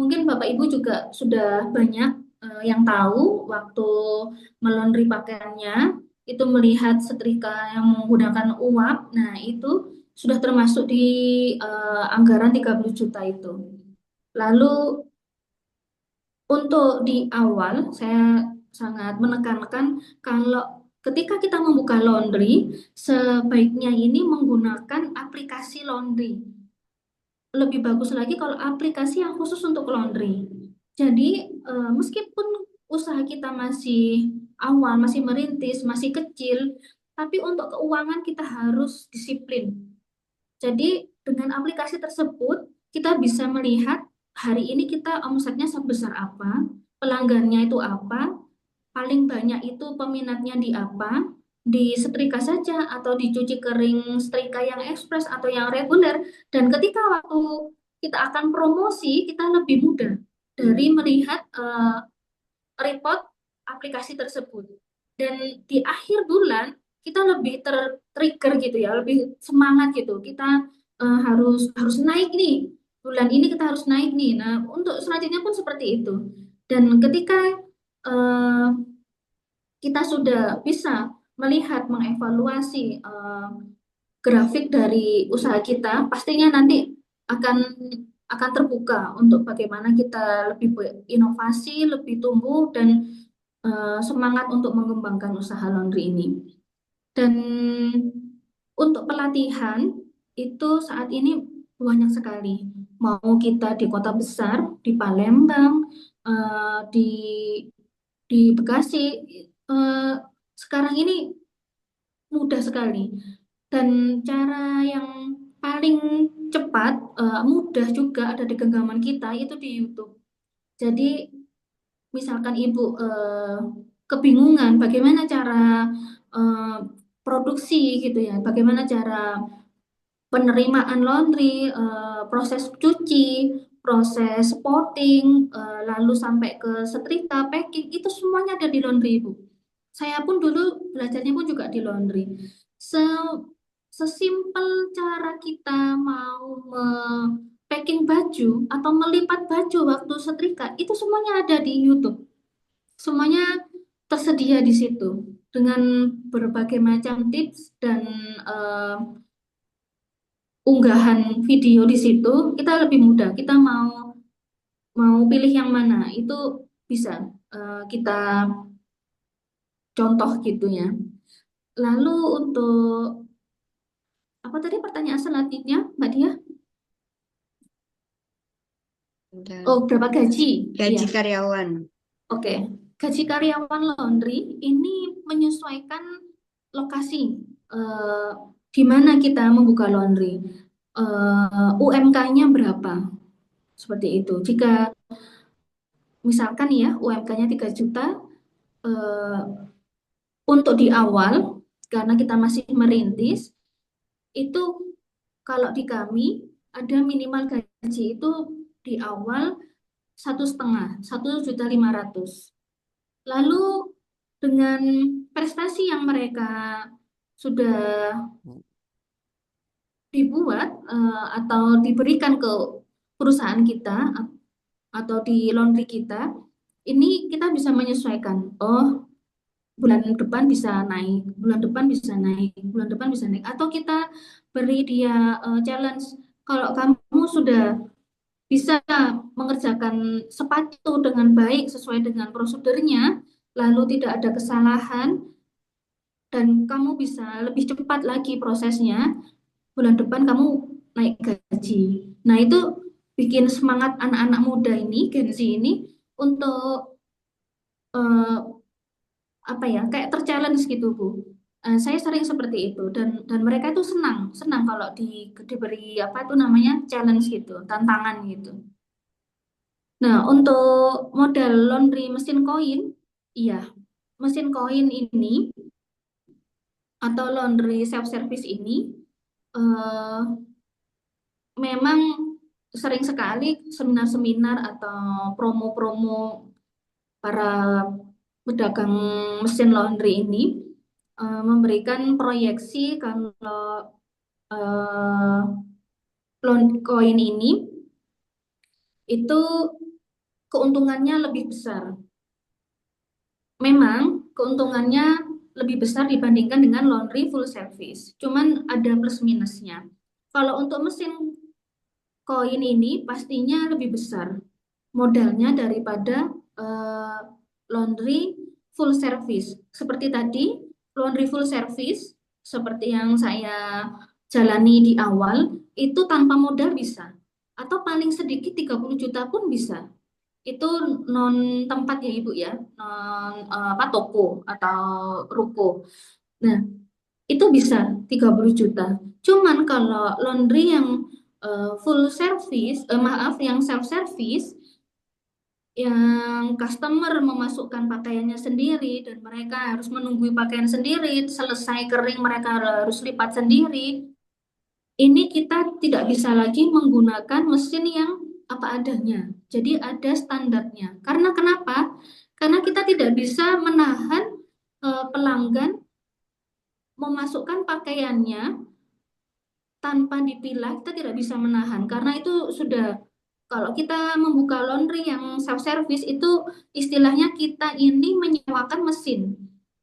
Mungkin Bapak Ibu juga sudah banyak yang tahu waktu melaundry pakaiannya, itu melihat setrika yang menggunakan uap, nah itu sudah termasuk di anggaran 30 juta itu. Lalu untuk di awal, saya sangat menekankan kalau ketika kita membuka laundry, sebaiknya ini menggunakan aplikasi laundry. Lebih bagus lagi kalau aplikasi yang khusus untuk laundry. Jadi, meskipun usaha kita masih awal, masih merintis, masih kecil, tapi untuk keuangan kita harus disiplin. Jadi dengan aplikasi tersebut kita bisa melihat hari ini kita omsetnya sebesar apa, pelanggannya itu apa, paling banyak itu peminatnya di apa, di setrika saja atau dicuci kering setrika yang ekspres atau yang reguler. Dan ketika waktu kita akan promosi, kita lebih mudah dari melihat report aplikasi tersebut. Dan di akhir bulan kita lebih trigger gitu ya, lebih semangat gitu. Kita harus naik nih. Bulan ini kita harus naik nih. Nah, untuk selanjutnya pun seperti itu. Dan ketika eh, kita sudah bisa melihat, mengevaluasi grafik dari usaha kita, pastinya nanti akan akan terbuka untuk bagaimana kita lebih berinovasi, lebih tumbuh dan semangat untuk mengembangkan usaha laundry ini. Dan untuk pelatihan itu saat ini banyak sekali. Mau kita di kota besar, di Palembang, di Bekasi, eh, sekarang ini mudah sekali. Dan cara yang paling cepat, mudah juga ada di genggaman kita itu di YouTube. Jadi misalkan Ibu kebingungan bagaimana cara eh, produksi gitu ya, bagaimana cara penerimaan laundry, proses cuci, proses spotting, lalu sampai ke setrika, packing, itu semuanya ada di laundry Ibu. Saya pun dulu belajarnya pun juga di laundry. Se Sesimpel cara kita mau baju atau melipat baju waktu setrika, itu semuanya ada di YouTube. Semuanya tersedia di situ dengan berbagai macam tips dan unggahan video di situ. Kita lebih mudah. Kita mau pilih yang mana itu bisa kita contoh gitu ya. Lalu untuk apa tadi pertanyaan selanjutnya, Mbak Dia? Oh, berapa gaji? Gaji Iya. karyawan. Oke, gaji karyawan laundry ini menyesuaikan lokasi di mana kita membuka laundry. UMK-nya berapa? Seperti itu. Jika misalkan ya UMK-nya 3 juta, untuk di awal karena kita masih merintis, itu kalau di kami ada minimal gaji itu di awal 1,5, 1.500.000. Lalu dengan prestasi yang mereka sudah dibuat atau diberikan ke perusahaan kita atau di laundry kita, ini kita bisa menyesuaikan. Oh, bulan depan bisa naik, bulan depan bisa naik, bulan depan bisa naik. Atau kita beri dia challenge. Kalau kamu sudah bisa mengerjakan sepatu dengan baik sesuai dengan prosedurnya, lalu tidak ada kesalahan, dan kamu bisa lebih cepat lagi prosesnya, bulan depan kamu naik gaji. Nah, itu bikin semangat anak-anak muda ini, Gen Z ini, untuk apa ya, kayak terchallenge gitu, Bu. Saya sering seperti itu, dan mereka itu senang kalau diberi apa itu namanya challenge gitu, tantangan gitu. Nah, untuk model laundry mesin koin, iya, mesin koin ini atau laundry self service ini memang sering sekali seminar-seminar atau promo-promo para pedagang mesin laundry ini memberikan proyeksi kalau koin ini itu keuntungannya lebih besar. Memang keuntungannya lebih besar dibandingkan dengan laundry full service. Cuman ada plus minusnya. Kalau untuk mesin koin ini pastinya lebih besar modalnya daripada laundry full service. Seperti tadi, laundry full service seperti yang saya jalani di awal, itu tanpa modal bisa. Atau paling sedikit 30 juta pun bisa. Itu non tempat ya Ibu ya, non toko atau ruko. Nah, itu bisa 30 juta. Cuman kalau laundry yang full service, yang self service, yang customer memasukkan pakaiannya sendiri dan mereka harus menunggu pakaian sendiri, selesai kering mereka harus lipat sendiri. Ini kita tidak bisa lagi menggunakan mesin yang apa adanya. Jadi ada standarnya. Karena kenapa? Karena kita tidak bisa menahan pelanggan memasukkan pakaiannya tanpa dipilah, kita tidak bisa menahan. Karena itu sudah, kalau kita membuka laundry yang self service itu istilahnya kita ini menyewakan mesin.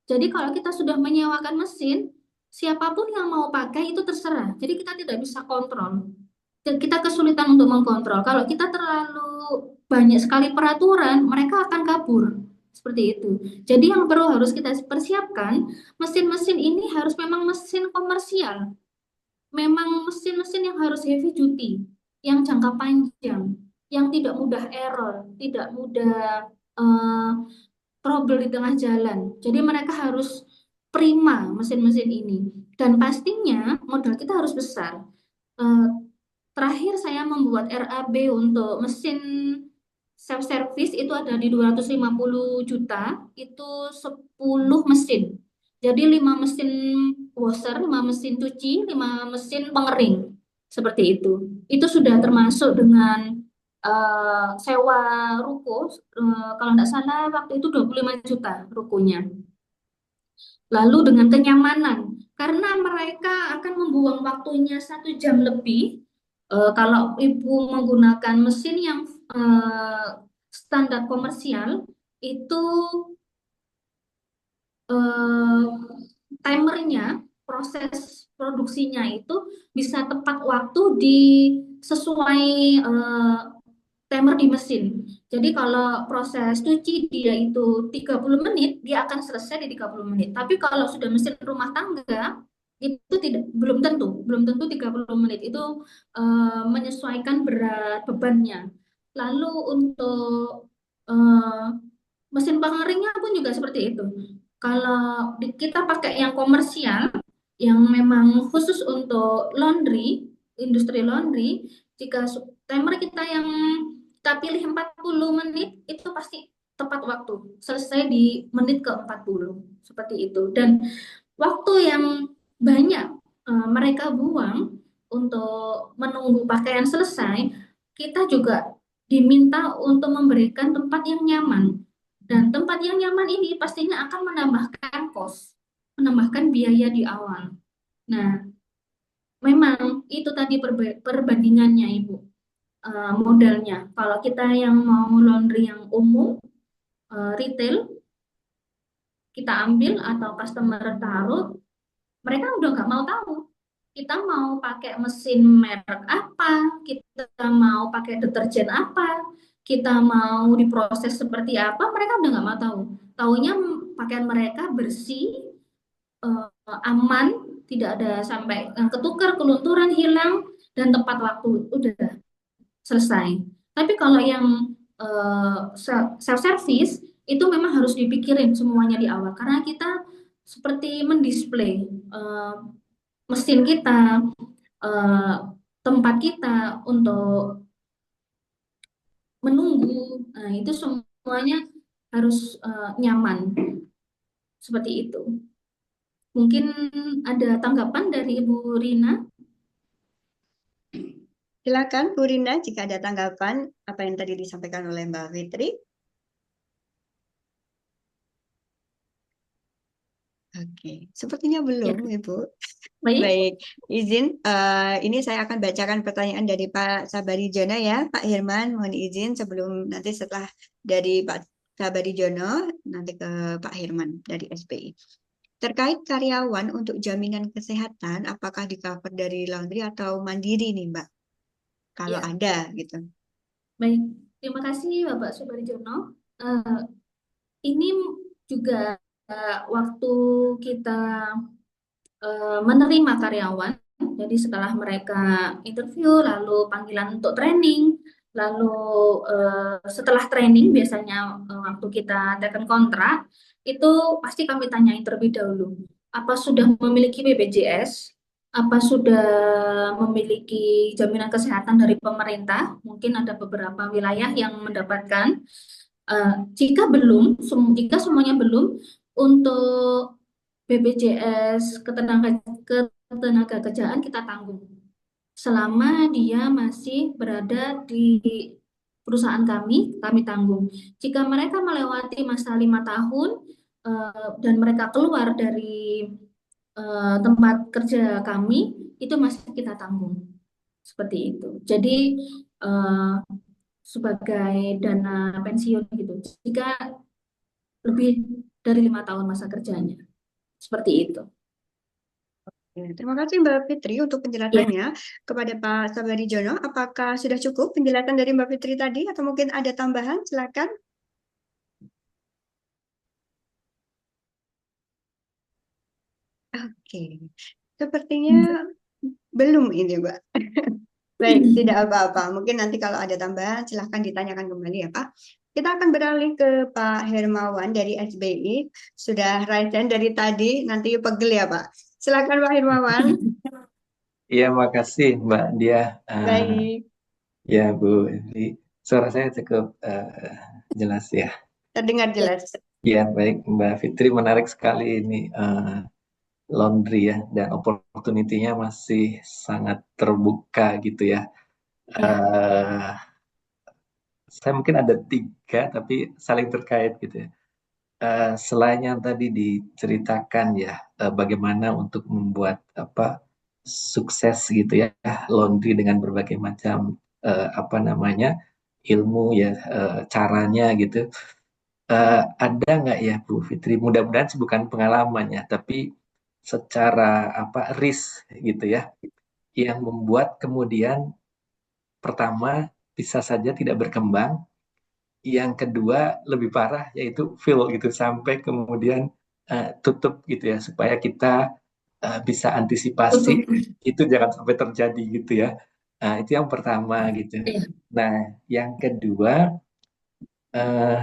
Jadi kalau kita sudah menyewakan mesin, siapapun yang mau pakai itu terserah. Jadi kita tidak bisa kontrol. Dan kita kesulitan untuk mengkontrol. Kalau kita terlalu banyak sekali peraturan, mereka akan kabur. Seperti itu. Jadi yang perlu harus kita persiapkan, mesin-mesin ini harus memang mesin komersial. Memang mesin-mesin yang harus heavy duty, yang jangka panjang, yang tidak mudah error, tidak mudah trouble di tengah jalan. Jadi mereka harus prima mesin-mesin ini. Dan pastinya modal kita harus besar. Terakhir saya membuat RAB untuk mesin self service itu ada di 250 juta, itu 10 mesin. Jadi 5 mesin washer, 5 mesin cuci, 5 mesin pengering. Seperti itu. Itu sudah termasuk dengan sewa ruko, kalau tidak salah waktu itu 25 juta rukonya. Lalu dengan kenyamanan, karena mereka akan membuang waktunya 1 jam lebih Kalau Ibu menggunakan mesin yang standar komersial, itu eh, timernya, proses produksinya itu bisa tepat waktu di sesuai timer di mesin. Jadi kalau proses cuci dia itu 30 menit, dia akan selesai di 30 menit. Tapi kalau sudah mesin rumah tangga, itu belum tentu 30 menit. Itu menyesuaikan berat bebannya. Lalu untuk eh, mesin pengeringnya pun juga seperti itu. Kalau kita pakai yang komersial, yang memang khusus untuk laundry, industri laundry, jika timer kita yang kita pilih 40 menit, itu pasti tepat waktu. Selesai di menit ke-40. Seperti itu. Dan waktu yang banyak mereka buang untuk menunggu pakaian selesai, kita juga diminta untuk memberikan tempat yang nyaman. Dan tempat yang nyaman ini pastinya akan menambahkan menambahkan biaya di awal. Nah, memang itu tadi perbandingannya, Ibu, modalnya. Kalau kita yang mau laundry yang umum, retail, kita ambil atau customer taruh, mereka udah nggak mau tahu. Kita mau pakai mesin merek apa, kita mau pakai deterjen apa, kita mau diproses seperti apa, mereka udah nggak mau tahu. Taunya pakaian mereka bersih, aman, tidak ada sampai yang ketukar, kelunturan, hilang, dan tepat waktu, udah selesai. Tapi kalau yang self service itu memang harus dipikirin semuanya di awal karena kita seperti mendisplay mesin kita, eh, tempat kita untuk menunggu. Nah, itu semuanya harus nyaman seperti itu. Mungkin ada tanggapan dari Ibu Rina? Silakan Bu Rina jika ada tanggapan apa yang tadi disampaikan oleh Mbak Fitri. Oke, sepertinya belum, Ya, Ibu. baik. Baik, izin. Ini saya akan bacakan pertanyaan dari Pak Sabarijono ya, Pak Hirman. Mohon izin sebelum nanti setelah dari Pak Sabarijono, nanti ke Pak Hirman dari SPI. Terkait karyawan untuk jaminan kesehatan, apakah di-cover dari laundry atau mandiri nih, Mbak? Kalau Ya, ada gitu. baik. Terima kasih Bapak Subarjono. Ini juga waktu kita menerima karyawan, jadi setelah mereka interview, lalu panggilan untuk training, lalu setelah training biasanya waktu kita tekan kontrak, itu pasti kami tanyain terlebih dahulu, apa sudah memiliki BPJS, apa sudah memiliki jaminan kesehatan dari pemerintah, mungkin ada beberapa wilayah yang mendapatkan. Jika belum, jika semuanya belum, untuk BPJS ketenaga kerjaan kita tanggung selama dia masih berada di perusahaan kami tanggung. Jika mereka melewati masa 5 tahun dan mereka keluar dari tempat kerja kami, itu masih kita tanggung. Seperti itu. Jadi eh, sebagai dana pensiun gitu. Jika lebih dari 5 tahun masa kerjanya, seperti itu. Terima kasih Mbak Fitri untuk Ya, penjelasannya kepada Pak Sabarijono. Apakah sudah cukup penjelasan dari Mbak Fitri tadi atau mungkin ada tambahan? Silakan. Oke, sepertinya belum ini, Mbak. Baik, tidak apa-apa. Mungkin nanti kalau ada tambahan, silahkan ditanyakan kembali ya, Pak. Kita akan beralih ke Pak Hermawan dari SBI. Sudah raise hand dari tadi, nanti pegel ya, Pak. Silakan Pak Hermawan. Iya, makasih Mbak Dia. Baik, Ya Bu, jadi suara saya cukup jelas ya. terdengar ya, jelas. Ya, baik Mbak Fitri, menarik sekali ini laundry ya, dan opportunity-nya masih sangat terbuka gitu ya. Ya, Eh, saya mungkin ada tiga, tapi saling terkait gitu ya. Selain yang tadi diceritakan ya, bagaimana untuk membuat apa sukses gitu ya, laundry dengan berbagai macam apa namanya ilmu ya, caranya gitu. Ada nggak ya Bu Fitri? Mudah-mudahan sih bukan pengalaman ya, tapi secara apa risk gitu ya, yang membuat kemudian pertama bisa saja tidak berkembang, yang kedua lebih parah yaitu fail gitu sampai kemudian tutup gitu ya, supaya kita bisa antisipasi Tutup. itu jangan sampai terjadi gitu ya. Itu yang pertama gitu. Iya. Nah, yang kedua eh,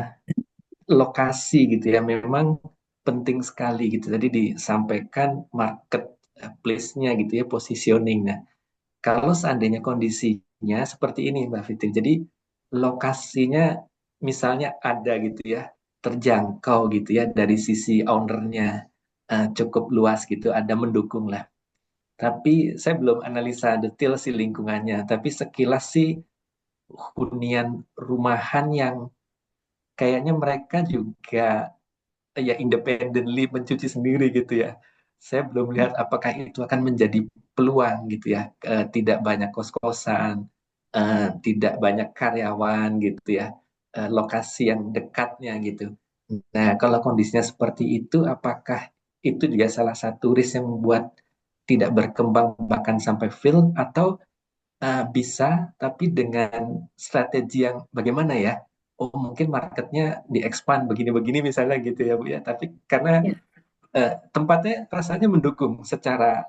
lokasi gitu ya, memang penting sekali gitu. Tadi disampaikan market place-nya gitu ya, positioning. Nah, kalau seandainya kondisinya seperti ini Mbak Fitri, jadi lokasinya misalnya ada gitu ya, terjangkau gitu ya dari sisi ownernya, cukup luas gitu, ada mendukung lah. Tapi saya belum analisa detail sih lingkungannya, tapi sekilas sih hunian rumahan yang kayaknya mereka juga ya independently mencuci sendiri gitu ya. Saya belum lihat apakah itu akan menjadi peluang gitu ya. Tidak banyak kos-kosan, tidak banyak karyawan gitu ya. Lokasi yang dekatnya gitu. Nah, kalau kondisinya seperti itu, apakah itu juga salah satu risk yang membuat tidak berkembang bahkan sampai fail, atau bisa, tapi dengan strategi yang bagaimana ya? Oh, mungkin marketnya di-expand begini-begini misalnya gitu ya, Bu ya. Tapi karena Ya. tempatnya rasanya mendukung secara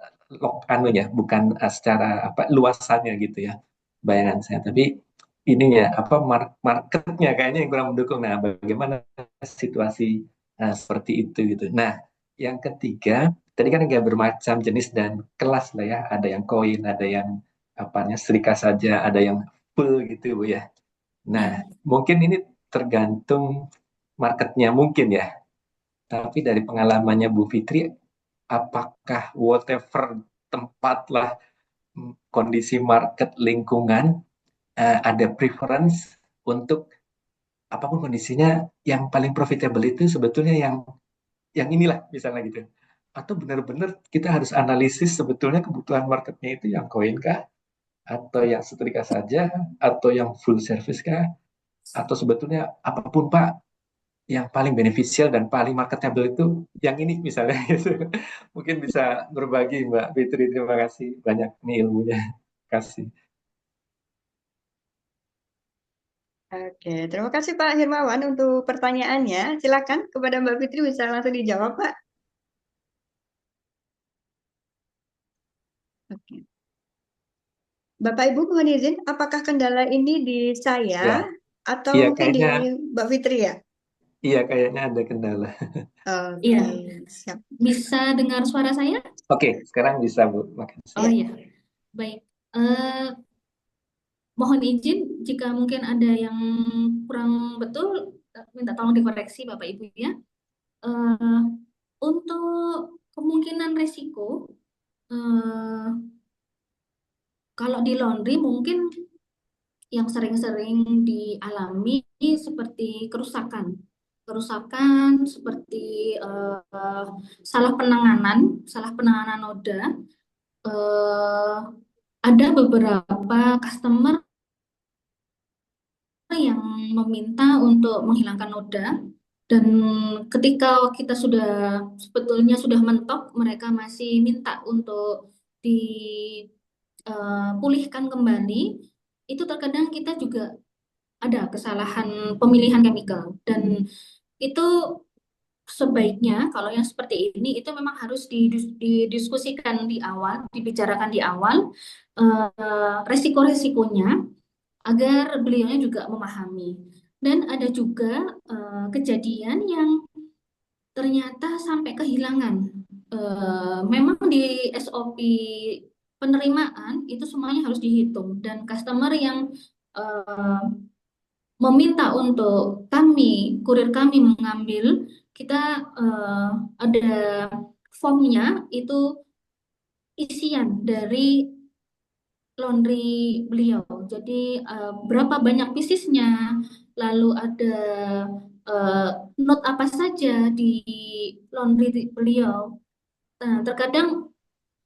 anunya, bukan secara apa luasannya gitu ya. Bayangan saya. Tapi ininya apa marketnya kayaknya yang kurang mendukung. Nah, bagaimana situasi seperti itu gitu. Nah, yang ketiga, tadi kan ada bermacam jenis dan kelas lah ya. Ada yang koin, ada yang apanya serika saja, ada yang full gitu Bu ya. Nah, Ya. mungkin ini tergantung marketnya mungkin ya. Tapi dari pengalamannya Bu Fitri, apakah whatever tempat lah, kondisi market lingkungan, ada preference untuk apapun kondisinya yang paling profitable itu sebetulnya yang inilah misalnya gitu. Atau benar-benar kita harus analisis sebetulnya kebutuhan marketnya itu yang koin kah, atau yang setrika saja, atau yang full service kah, atau sebetulnya apapun Pak, yang paling beneficial dan paling marketable itu yang ini misalnya gitu. Mungkin bisa berbagi Mbak Fitri, terima kasih banyak nih ilmunya. Kasih. Oke, terima kasih Pak Hirmawan untuk pertanyaannya. Silakan kepada Mbak Fitri bisa langsung dijawab, Pak. Oke. Bapak Ibu mohon izin, apakah kendala ini di saya Ya, atau iya mungkin di kayaknya, Mbak Fitri ya? iya kayaknya ada kendala. Oke, Iya. siap. Bisa dengar suara saya? Oke, sekarang bisa Bu, makasih. Oh iya. Baik. Eh, Mohon izin jika mungkin ada yang kurang betul, minta tolong dikoreksi Bapak Ibu ya. Eh, untuk kemungkinan resiko, eh, kalau di laundry mungkin yang sering-sering dialami seperti kerusakan. Kerusakan seperti salah penanganan noda. Eh, ada beberapa customer yang meminta untuk menghilangkan noda, dan ketika kita sebetulnya sudah mentok, mereka masih minta untuk dipulihkan kembali. Itu terkadang kita juga ada kesalahan pemilihan chemical, dan itu sebaiknya kalau yang seperti ini itu memang harus didiskusikan di awal, dibicarakan di awal resiko-resikonya agar beliaunya juga memahami. Dan ada juga kejadian yang ternyata sampai kehilangan. Memang di SOP penerimaan itu semuanya harus dihitung, dan customer yang eh, meminta untuk kurir kami mengambil, kita ada formnya, itu isian dari laundry beliau. Jadi berapa banyak piecesnya, lalu ada note apa saja di laundry beliau. Nah, terkadang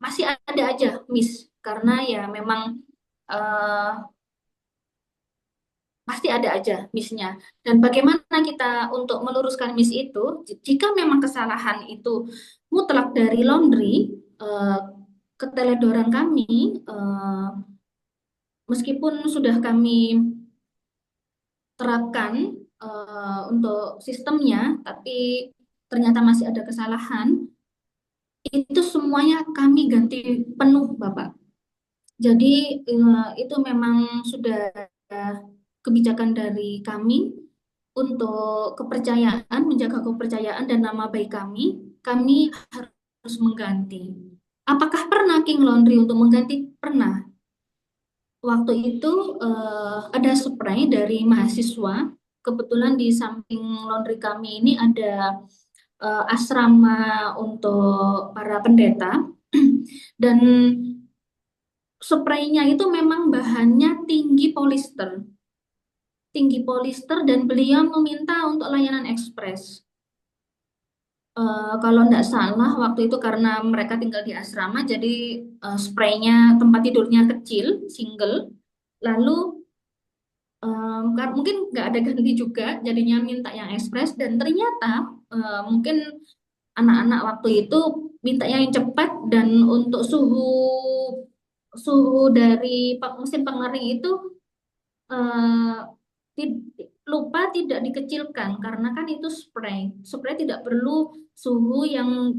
masih ada aja miss karena ya memang eh, pasti ada aja missnya. Dan bagaimana kita untuk meluruskan miss itu? Jika memang kesalahan itu mutlak dari laundry, eh, keteledoran kami, eh, meskipun sudah kami terapkan untuk sistemnya, tapi ternyata masih ada kesalahan, itu semuanya kami ganti penuh, Bapak. Jadi itu memang sudah kebijakan dari kami untuk kepercayaan, menjaga kepercayaan dan nama baik kami harus mengganti. Apakah pernah King Laundry untuk mengganti? Pernah. Waktu itu ada spray dari mahasiswa. Kebetulan di samping laundry kami ini ada asrama untuk para pendeta. Dan spraynya itu memang bahannya tinggi polister dan beliau meminta untuk layanan ekspres. Kalau tidak salah waktu itu karena mereka tinggal di asrama, jadi spraynya tempat tidurnya kecil, single. Lalu mungkin nggak ada ganti juga, jadinya minta yang ekspres dan ternyata mungkin anak-anak waktu itu minta yang cepat dan untuk suhu suhu dari mesin pengering itu eh, lupa tidak dikecilkan karena kan itu spray tidak perlu suhu yang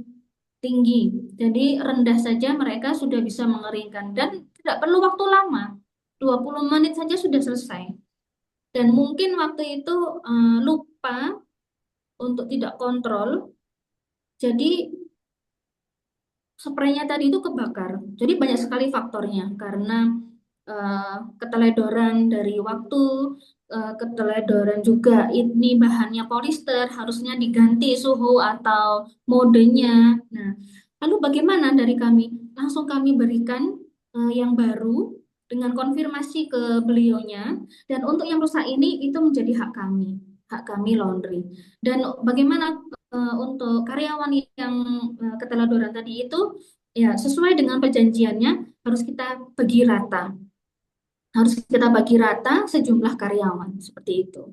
tinggi, jadi rendah saja mereka sudah bisa mengeringkan dan tidak perlu waktu lama, 20 menit saja sudah selesai. Dan mungkin waktu itu lupa untuk tidak kontrol, jadi spraynya tadi itu kebakar. Jadi banyak sekali faktornya karena keteledoran dari waktu, keteledoran juga ini bahannya polister, harusnya diganti suhu atau modenya. Nah, lalu bagaimana dari kami? Langsung kami berikan yang baru dengan konfirmasi ke beliaunya, dan untuk yang rusak ini itu menjadi hak kami laundry. Dan bagaimana untuk karyawan yang keteledoran tadi itu, ya sesuai dengan perjanjiannya harus kita bagi rata. Harus kita bagi rata sejumlah karyawan, seperti itu.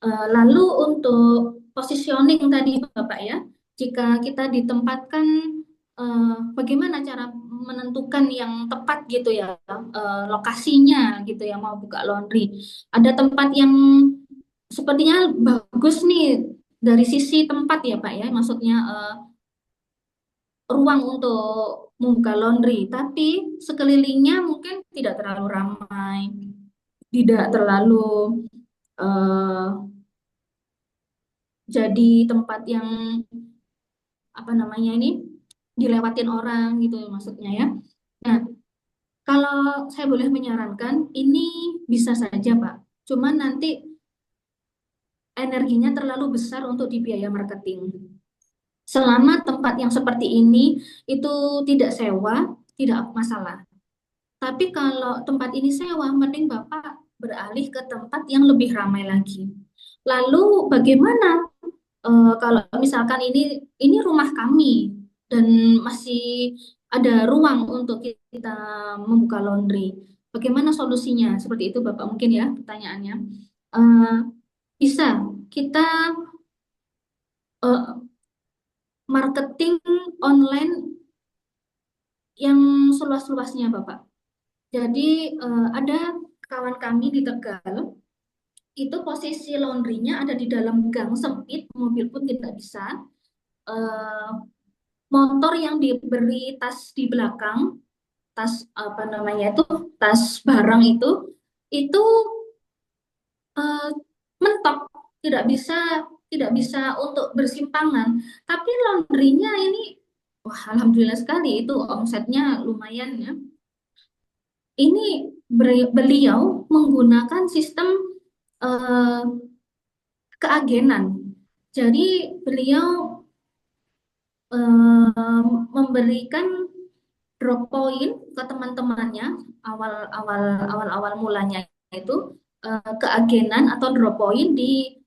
Lalu untuk positioning tadi Bapak ya, jika kita ditempatkan, bagaimana cara menentukan yang tepat gitu ya, lokasinya gitu ya, mau buka laundry. Ada tempat yang sepertinya bagus nih dari sisi tempat ya Pak ya, maksudnya ruang untuk membuka laundry, tapi sekelilingnya mungkin tidak terlalu ramai, tidak terlalu eh, jadi tempat yang apa namanya ini dilewatin orang gitu maksudnya ya. Nah, kalau saya boleh menyarankan, ini bisa saja Pak. Cuman nanti energinya terlalu besar untuk di biaya marketing. Selama tempat yang seperti ini itu tidak sewa, tidak masalah. Tapi kalau tempat ini sewa, mending Bapak beralih ke tempat yang lebih ramai lagi. Lalu bagaimana kalau misalkan ini rumah kami dan masih ada ruang untuk kita membuka laundry. Bagaimana solusinya? Seperti itu Bapak mungkin ya pertanyaannya. Eh, Bisa kita eh, marketing online yang seluas-luasnya Bapak. Jadi ada kawan kami di Tegal, itu posisi laundrynya ada di dalam gang sempit, mobil pun tidak bisa. Eh, Motor yang diberi tas di belakang, tas apa namanya itu, tas barang itu eh, mentok, tidak bisa tidak bisa untuk bersimpangan. Tapi laundrynya ini, wah alhamdulillah sekali itu omsetnya lumayan ya. Ini beliau menggunakan sistem eh, keagenan. Jadi beliau memberikan drop point ke teman-temannya awal mulanya itu keagenan atau drop point di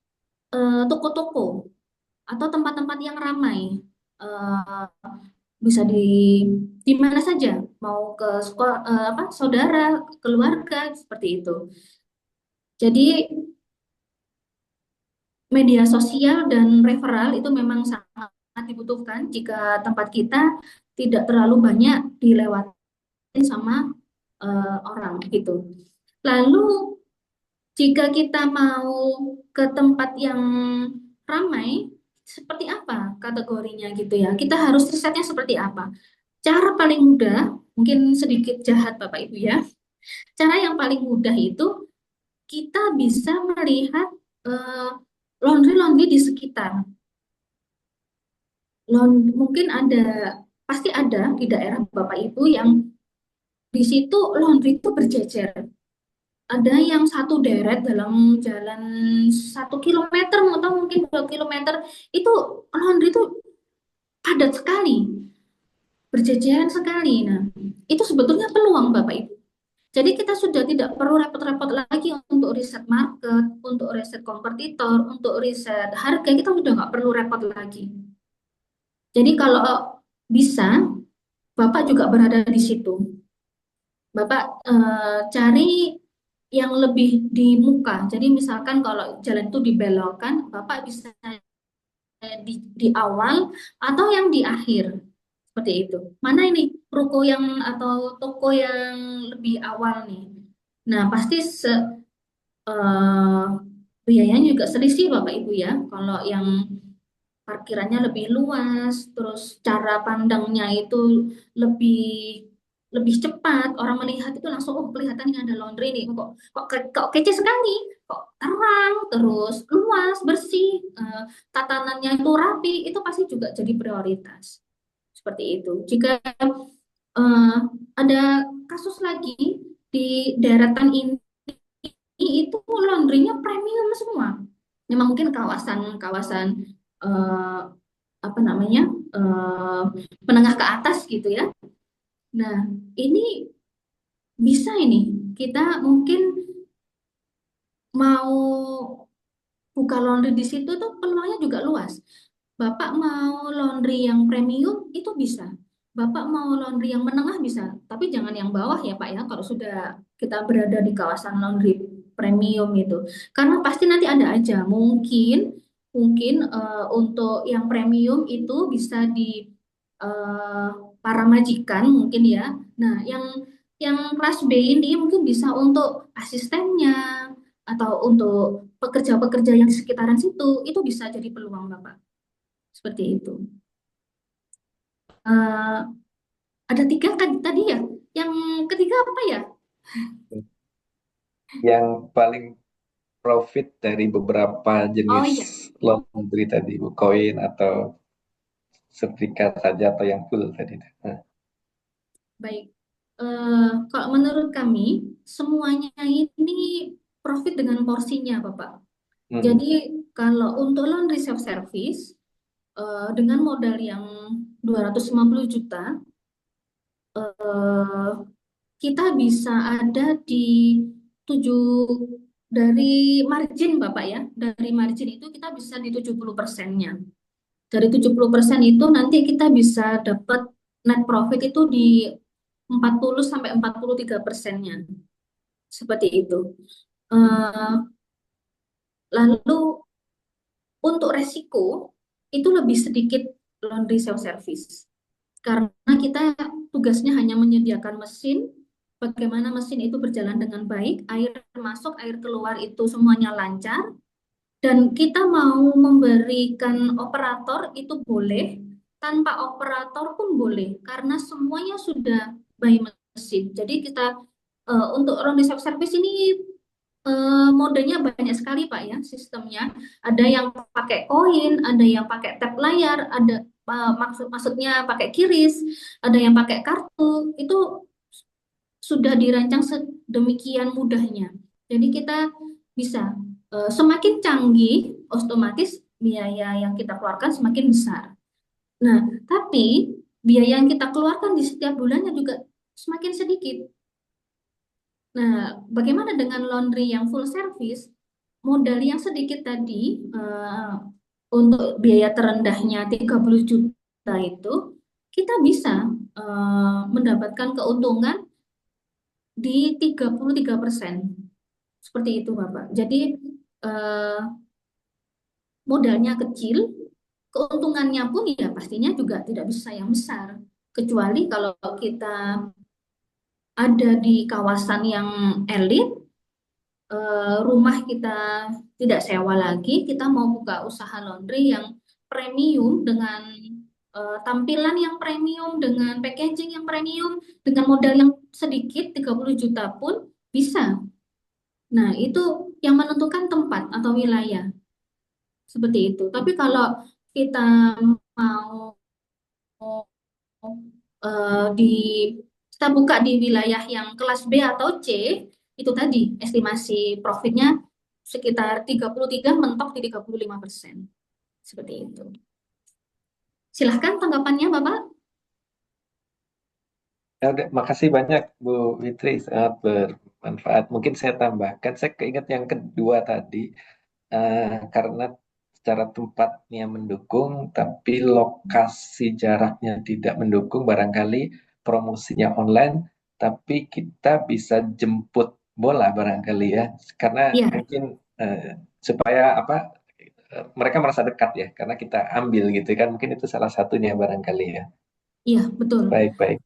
toko-toko atau tempat-tempat yang ramai. Eh, bisa di mana saja, mau ke saudara, keluarga seperti itu. Jadi media sosial dan referral itu memang sangat dibutuhkan jika tempat kita tidak terlalu banyak dilewatin sama orang gitu. Lalu jika kita mau ke tempat yang ramai, seperti apa kategorinya gitu ya? Kita harus risetnya seperti apa? Cara paling mudah, mungkin sedikit jahat Bapak Ibu ya. Cara yang paling mudah itu kita bisa melihat laundry-laundry di sekitar. Mungkin pasti ada di daerah Bapak Ibu yang di situ laundry itu berjejer. Ada yang satu deret dalam jalan 1 kilometer atau mungkin 2 kilometer, itu laundry itu padat sekali, berjejeran sekali. Nah, itu sebetulnya peluang Bapak Ibu. Jadi kita sudah tidak perlu repot-repot lagi untuk riset market, untuk riset kompetitor, untuk riset harga, kita sudah nggak perlu repot lagi. Jadi kalau bisa, Bapak juga berada di situ. Bapak cari yang lebih di muka. Jadi misalkan kalau jalan itu dibelokkan, Bapak bisa di awal atau yang di akhir. Seperti itu. Mana ini ruko yang atau toko yang lebih awal nih? Nah, pasti biayanya juga selisih Bapak Ibu ya. Kalau yang parkirannya lebih luas, terus cara pandangnya itu lebih lebih cepat. Orang melihat itu langsung, oh kelihatan ini ada laundry nih. Kok kece sekali, kok terang, terus luas, bersih, tatanannya itu rapi, itu pasti juga jadi prioritas. Seperti itu. Jika eh, ada kasus lagi di deretan ini itu laundrynya premium semua. Memang mungkin kawasan apa namanya menengah ke atas gitu ya. Nah, ini bisa ini kita mungkin mau buka laundry di situ tuh peluangnya juga luas. Bapak mau laundry yang premium itu bisa. Bapak mau laundry yang menengah bisa, tapi jangan yang bawah ya Pak ya kalau sudah kita berada di kawasan laundry premium itu. Karena pasti nanti ada aja mungkin mungkin untuk yang premium itu bisa di eh, para majikan mungkin ya. Nah, yang kelas B ini mungkin bisa untuk asistennya atau untuk pekerja-pekerja yang di sekitaran situ, itu bisa jadi peluang Bapak. Seperti itu. Eh, ada 3 kan tadi ya. Yang ketiga apa ya? Yang paling profit dari beberapa Oh jenis iya, laundry tadi, Bu, koin atau setrika saja atau yang full tadi. Nah, baik. Kalau menurut kami, semuanya ini profit dengan porsinya, Bapak. Jadi kalau untuk laundry self service dengan modal yang 250 juta, eh, kita bisa ada di 7 dari margin Bapak ya. Dari margin itu kita bisa di 70%-nya. Dari 70% itu nanti kita bisa dapat net profit itu di 40 sampai 43%-nya. Seperti itu. Eh, lalu untuk resiko itu lebih sedikit laundry self service. Karena kita tugasnya hanya menyediakan mesin, bagaimana mesin itu berjalan dengan baik, air masuk, air keluar itu semuanya lancar, dan kita mau memberikan operator itu boleh, tanpa operator pun boleh, karena semuanya sudah by mesin. Jadi kita untuk laundry self service ini modenya banyak sekali Pak ya sistemnya. Ada yang pakai koin, ada yang pakai tap layar, ada maksudnya pakai kiris, ada yang pakai kartu. Itu sudah dirancang sedemikian mudahnya. Jadi kita bisa semakin canggih, otomatis biaya yang kita keluarkan semakin besar. Nah, tapi biaya yang kita keluarkan di setiap bulannya juga semakin sedikit. Nah, bagaimana dengan laundry yang full service? Modal yang sedikit tadi untuk biaya terendahnya 30 juta itu kita bisa mendapatkan keuntungan di 33%. Seperti itu, Bapak. Jadi eh, modalnya kecil, keuntungannya pun ya pastinya juga tidak bisa yang besar. Kecuali kalau kita ada di kawasan yang elit, rumah kita tidak sewa lagi, kita mau buka usaha laundry yang premium dengan tampilan yang premium, dengan packaging yang premium, dengan modal yang sedikit 30 juta pun bisa. Nah, itu yang menentukan tempat atau wilayah seperti itu. Tapi kalau kita mau di kita buka di wilayah yang kelas B atau C, itu tadi estimasi profitnya sekitar 33 mentok di 35%. Seperti itu. Silahkan tanggapannya, Bapak. Ya udah, makasih banyak Bu Fitri, sangat bermanfaat. Mungkin saya tambahkan, saya keinget yang kedua tadi, karena secara tempatnya mendukung, tapi lokasi jaraknya tidak mendukung, barangkali promosinya online, tapi kita bisa jemput bola barangkali ya, karena Iya, mungkin supaya apa mereka merasa dekat ya, karena kita ambil gitu kan, mungkin itu salah satunya barangkali ya. iya, betul. Baik, baik.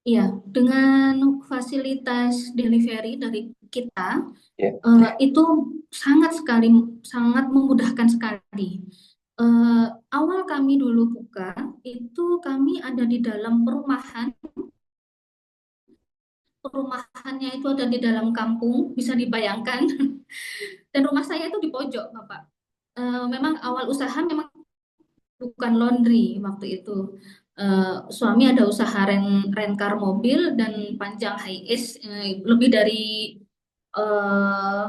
Iya, dengan fasilitas delivery dari kita, Ya. itu sangat memudahkan sekali. Awal kami dulu buka, itu kami ada di dalam perumahan, perumahannya itu ada di dalam kampung, bisa dibayangkan. Dan rumah saya itu di pojok, Bapak. Memang awal usaha memang bukan laundry waktu itu. Suami ada usaha rencar mobil dan panjang high es, lebih dari eh,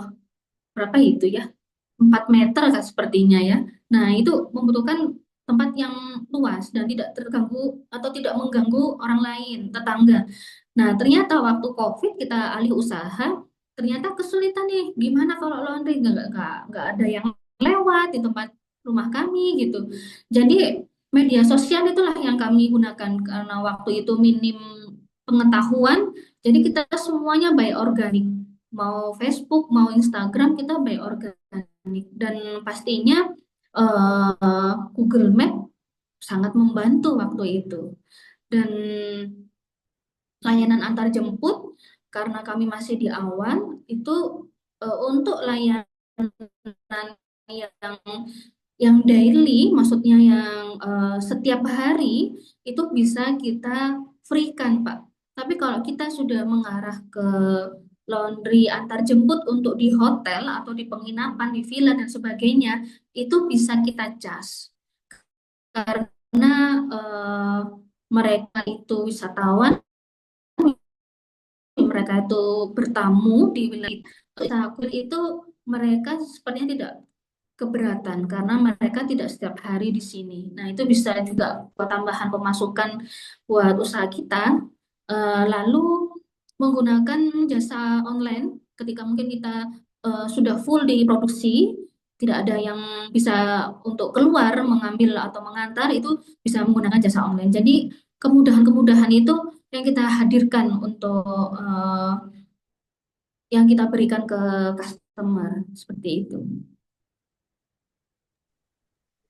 berapa itu ya? 4 meter kan sepertinya ya. Nah, itu membutuhkan tempat yang luas dan tidak terganggu atau tidak mengganggu orang lain, tetangga. Nah, ternyata waktu COVID kita alih usaha, ternyata kesulitan nih. Gimana kalau laundry nggak ada yang lewat di tempat rumah kami gitu. Jadi media sosial itulah yang kami gunakan karena waktu itu minim pengetahuan. Jadi kita semuanya by organik. Mau Facebook, mau Instagram kita by organik. Dan pastinya Google Map sangat membantu waktu itu. Dan layanan antar jemput karena kami masih di awal itu untuk layanan yang daily, maksudnya yang setiap hari itu bisa kita free-kan, Pak. Tapi kalau kita sudah mengarah ke laundry antar jemput untuk di hotel atau di penginapan, di villa dan sebagainya, itu bisa kita cas. Karena mereka itu wisatawan, mereka itu bertamu di wilayah kulit itu, mereka sepertinya tidak keberatan karena mereka tidak setiap hari di sini. Nah, itu bisa juga buat tambahan pemasukan buat usaha kita. Lalu menggunakan jasa online ketika mungkin kita sudah full di produksi, tidak ada yang bisa untuk keluar mengambil atau mengantar, itu bisa menggunakan jasa online. Jadi kemudahan-kemudahan itu yang kita hadirkan untuk yang kita berikan ke customer seperti itu.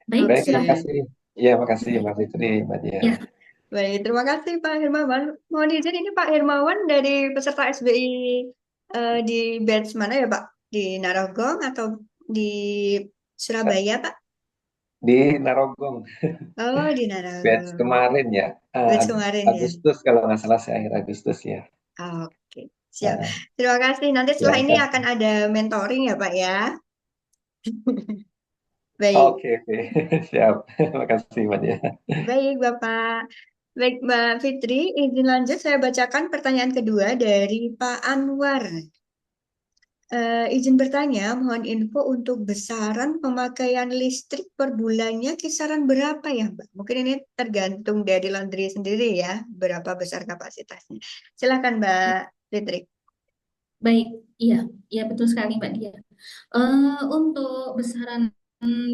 Baik, Baik, silahkan. makasih. Ya, makasih Mbak Fitri, Mbak Dia. Ya. Baik, terima kasih Pak Hermawan. Mohon izin ini Pak Hermawan dari peserta SBI di batch mana ya Pak? Di Narogong atau di Surabaya Pak? Di Narogong, Oh, di batch Narogong. kemarin ya. Batch kemarin ya. Agustus kalau nggak salah, saya akhir Agustus ya. Oke, siap. Nah, Terima kasih. Nanti setelah ini silakan. akan ada mentoring ya Pak ya. Baik, Oke, oke. Siap. Makasih Mbak Dia. baik Bapak. Baik Mbak Fitri, izin lanjut saya bacakan pertanyaan kedua dari Pak Anwar. Izin bertanya, mohon info untuk besaran pemakaian listrik per bulannya kisaran berapa ya, Mbak? Mungkin ini tergantung dari laundry sendiri ya, berapa besar kapasitasnya. Silakan Mbak Fitri. Baik, iya, iya betul sekali Mbak Dia. Untuk besaran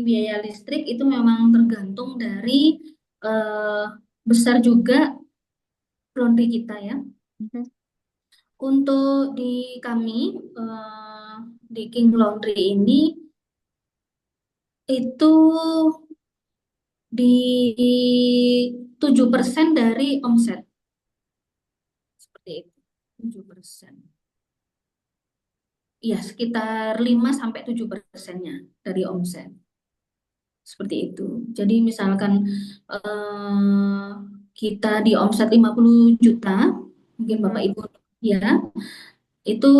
biaya listrik itu memang tergantung dari eh, besar juga laundry kita ya. Mhm. Untuk di kami di King Laundry ini itu di 7% dari omset seperti itu. 7%. Iya, sekitar 5-7%-nya dari omset. Seperti itu. Jadi misalkan kita di omset 50 juta, mungkin Bapak Ibu ya, itu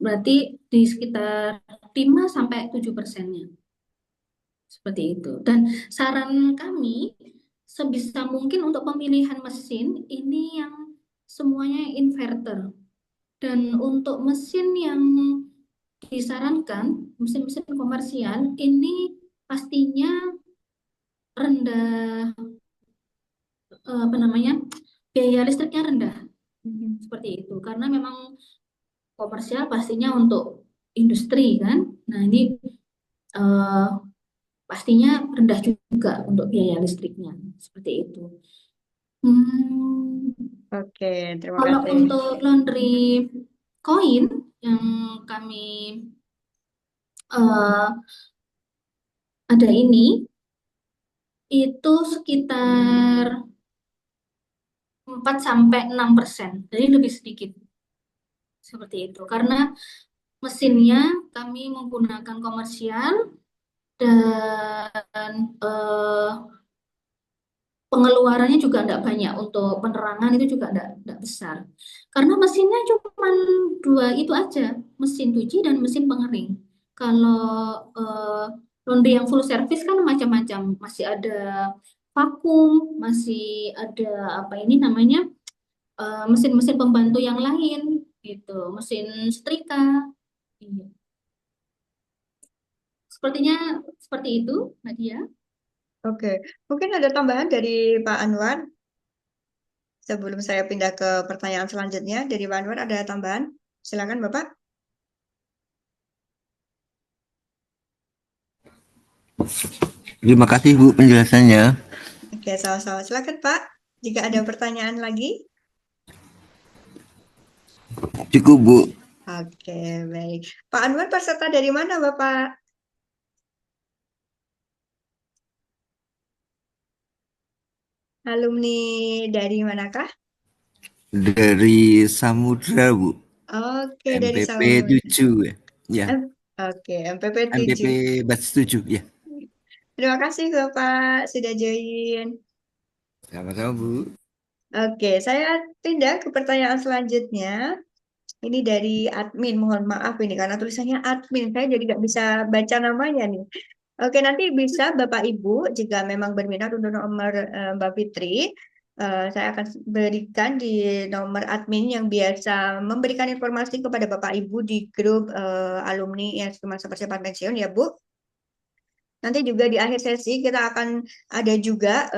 berarti di sekitar 5-7%-nya. Seperti itu. Dan saran kami sebisa mungkin untuk pemilihan mesin ini yang semuanya inverter. Dan untuk mesin yang disarankan, mesin-mesin komersial ini pastinya rendah apa namanya, biaya listriknya rendah. Seperti itu. Karena memang komersial pastinya untuk industri kan. Nah, ini pastinya rendah juga untuk biaya listriknya. Seperti itu. Oke, terima Kalau kasih. untuk laundry koin yang kami ada ini, itu sekitar 4-6%, jadi lebih sedikit. Seperti itu. Karena mesinnya kami menggunakan komersial dan pengeluarannya juga tidak banyak, untuk penerangan itu juga tidak besar. Karena mesinnya cuma 2 itu aja, mesin cuci dan mesin pengering. Kalau laundry yang full service kan macam-macam, masih ada vakum, masih ada apa ini namanya mesin-mesin pembantu yang lain gitu, mesin setrika. Iya. Sepertinya seperti itu, Nadia. Oke, mungkin ada tambahan dari Pak Anwar sebelum saya pindah ke pertanyaan selanjutnya. Dari Pak Anwar ada tambahan? Silakan Bapak. Terima kasih Bu penjelasannya. Oke, sama-sama. Silakan Pak. Jika ada pertanyaan lagi. Cukup Bu. Oke, baik. Pak Anwar peserta dari mana Bapak? Alumni dari manakah? Dari Samudra Bu. Oke, dari MPP Samudra. 7 ya. Ya. Oke, MPP MPP 7. batch 7 ya. Terima kasih Bapak sudah join. Sama-sama Bu. Oke, saya pindah ke pertanyaan selanjutnya. Ini dari admin, mohon maaf ini karena tulisannya admin, saya jadi nggak bisa baca namanya nih. Oke, nanti bisa Bapak Ibu jika memang berminat untuk nomor Mbak Fitri, saya akan berikan di nomor admin yang biasa memberikan informasi kepada Bapak Ibu di grup alumni yang masa persiapan pensiun ya Bu. Nanti juga di akhir sesi kita akan ada juga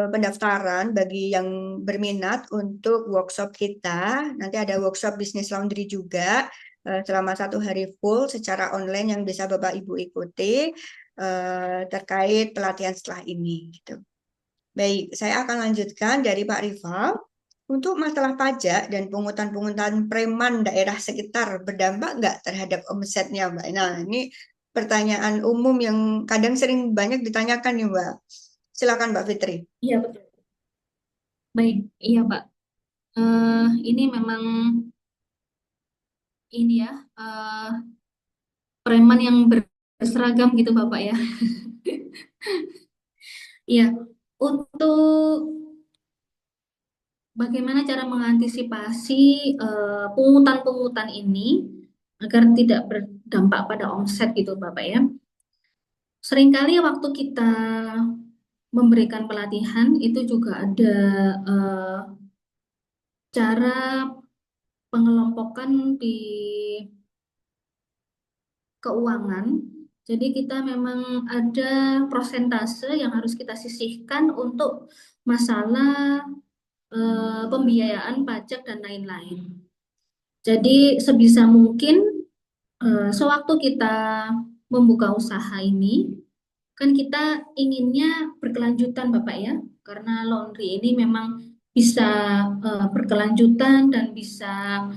pendaftaran bagi yang berminat untuk workshop kita. Nanti ada workshop bisnis laundry juga selama 1 hari full secara online yang bisa Bapak Ibu ikuti terkait pelatihan setelah ini. Gitu. Baik, saya akan lanjutkan dari Pak Rival. Untuk masalah pajak dan pungutan-pungutan preman daerah sekitar berdampak nggak terhadap omsetnya, Mbak? Nah, ini pertanyaan umum yang kadang sering banyak ditanyakan nih, Mbak. Silakan, Mbak Fitri. Iya, betul. Baik, iya Pak. Ini memang ini ya, preman yang berseragam gitu Bapak ya. Iya, untuk bagaimana cara mengantisipasi pungutan-pungutan ini agar tidak berdampak pada omset gitu Bapak ya. Seringkali waktu kita memberikan pelatihan itu juga ada cara pengelompokan di keuangan. Jadi kita memang ada prosentase yang harus kita sisihkan untuk masalah pembiayaan pajak dan lain-lain. Jadi sebisa mungkin sewaktu kita membuka usaha ini, kan kita inginnya berkelanjutan Bapak ya. karena laundry ini memang bisa berkelanjutan dan bisa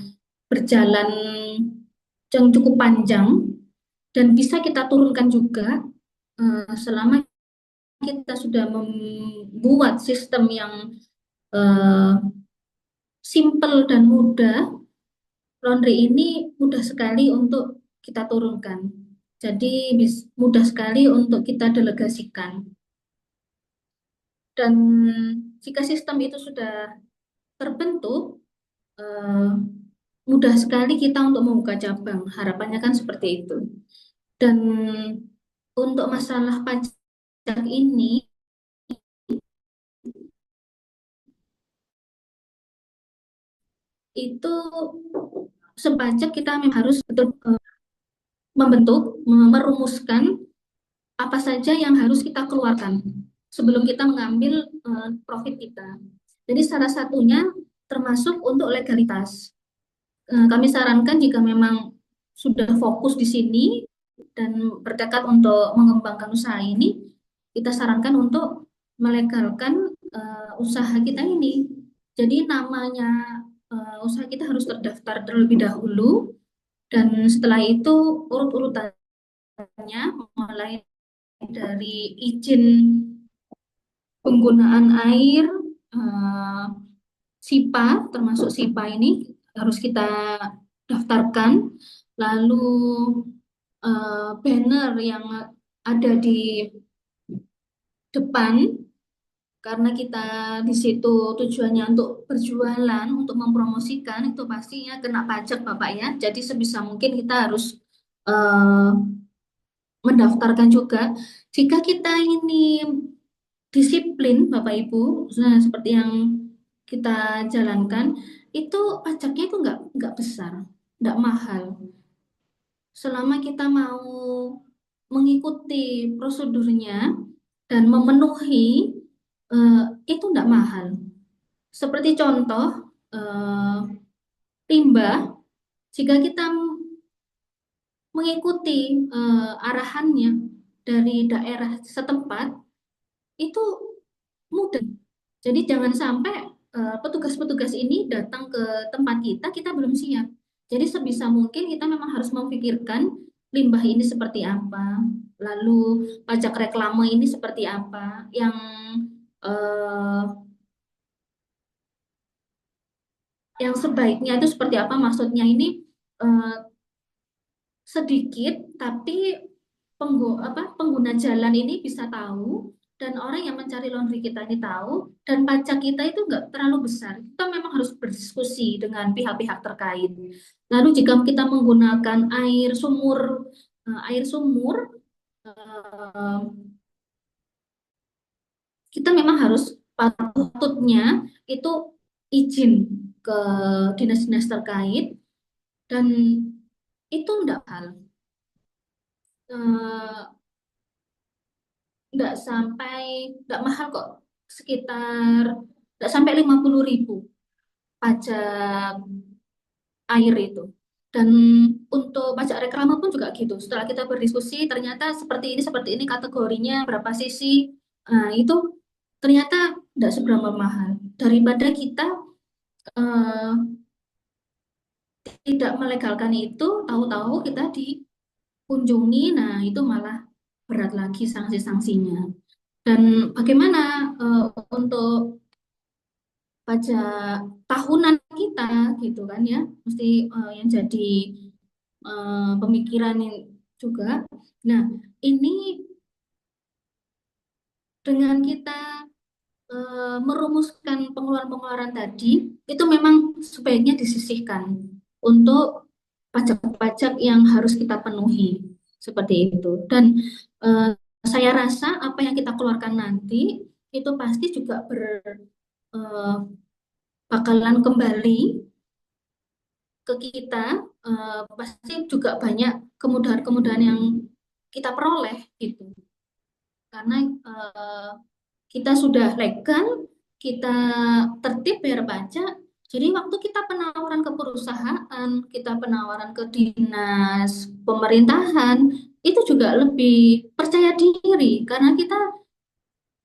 berjalan yang cukup panjang dan bisa kita turunkan juga selama kita sudah membuat sistem yang simple dan mudah. Laundry ini mudah sekali untuk kita turunkan. Jadi mudah sekali untuk kita delegasikan. Dan jika sistem itu sudah terbentuk, mudah sekali kita untuk membuka cabang. Harapannya kan seperti itu. Dan untuk masalah pajak ini, itu sepajak kita memang harus betul membentuk, merumuskan apa saja yang harus kita keluarkan sebelum kita mengambil profit kita. Jadi salah satunya termasuk untuk legalitas. Kami sarankan jika memang sudah fokus di sini dan bertekad untuk mengembangkan usaha ini, kita sarankan untuk melegalkan usaha kita ini. Jadi namanya usaha kita harus terdaftar terlebih dahulu, dan setelah itu urut-urutannya mulai dari izin penggunaan air, SIPA, termasuk SIPA ini harus kita daftarkan, lalu banner yang ada di depan, karena kita di situ tujuannya untuk berjualan, untuk mempromosikan, itu pastinya kena pajak Bapak ya. Jadi sebisa mungkin kita harus mendaftarkan juga. Jika kita ini disiplin Bapak Ibu, nah seperti yang kita jalankan, itu pajaknya itu nggak besar, nggak mahal. Selama kita mau mengikuti prosedurnya dan memenuhi, itu nggak mahal. Seperti contoh, limbah, jika kita mengikuti arahannya dari daerah setempat, itu mudah. Jadi jangan sampai petugas-petugas ini datang ke tempat kita belum siap. Jadi sebisa mungkin kita memang harus memikirkan limbah ini seperti apa, lalu pajak reklame ini seperti apa, yang sebaiknya itu seperti apa. Maksudnya ini sedikit, tapi pengguna jalan ini bisa tahu, dan orang yang mencari laundry kita ini tahu, dan pajak kita itu nggak terlalu besar. Kita memang harus berdiskusi dengan pihak-pihak terkait. Lalu jika kita menggunakan air sumur, kita memang harus patutnya itu izin ke dinas-dinas terkait, dan itu enggak hal. Enggak mahal kok, sekitar enggak sampai 50.000 pajak air itu. Dan untuk pajak reklame pun juga gitu. Setelah kita berdiskusi, ternyata seperti ini kategorinya, berapa sisi, itu ternyata enggak seberapa mahal. Daripada kita tidak melegalkan itu, tahu-tahu kita dikunjungi, nah itu malah berat lagi sanksi-sanksinya. Dan bagaimana untuk pajak tahunan kita gitu kan ya, mesti yang jadi pemikiran juga. Nah, ini dengan kita merumuskan pengeluaran-pengeluaran tadi, itu memang sebaiknya disisihkan untuk pajak-pajak yang harus kita penuhi, seperti itu. Dan saya rasa apa yang kita keluarkan nanti itu pasti juga bakalan kembali ke kita, pasti juga banyak kemudahan-kemudahan yang kita peroleh gitu. Karena kita sudah legal, kita tertib bayar pajak. Jadi waktu kita penawaran ke perusahaan, kita penawaran ke dinas pemerintahan, itu juga lebih percaya diri karena kita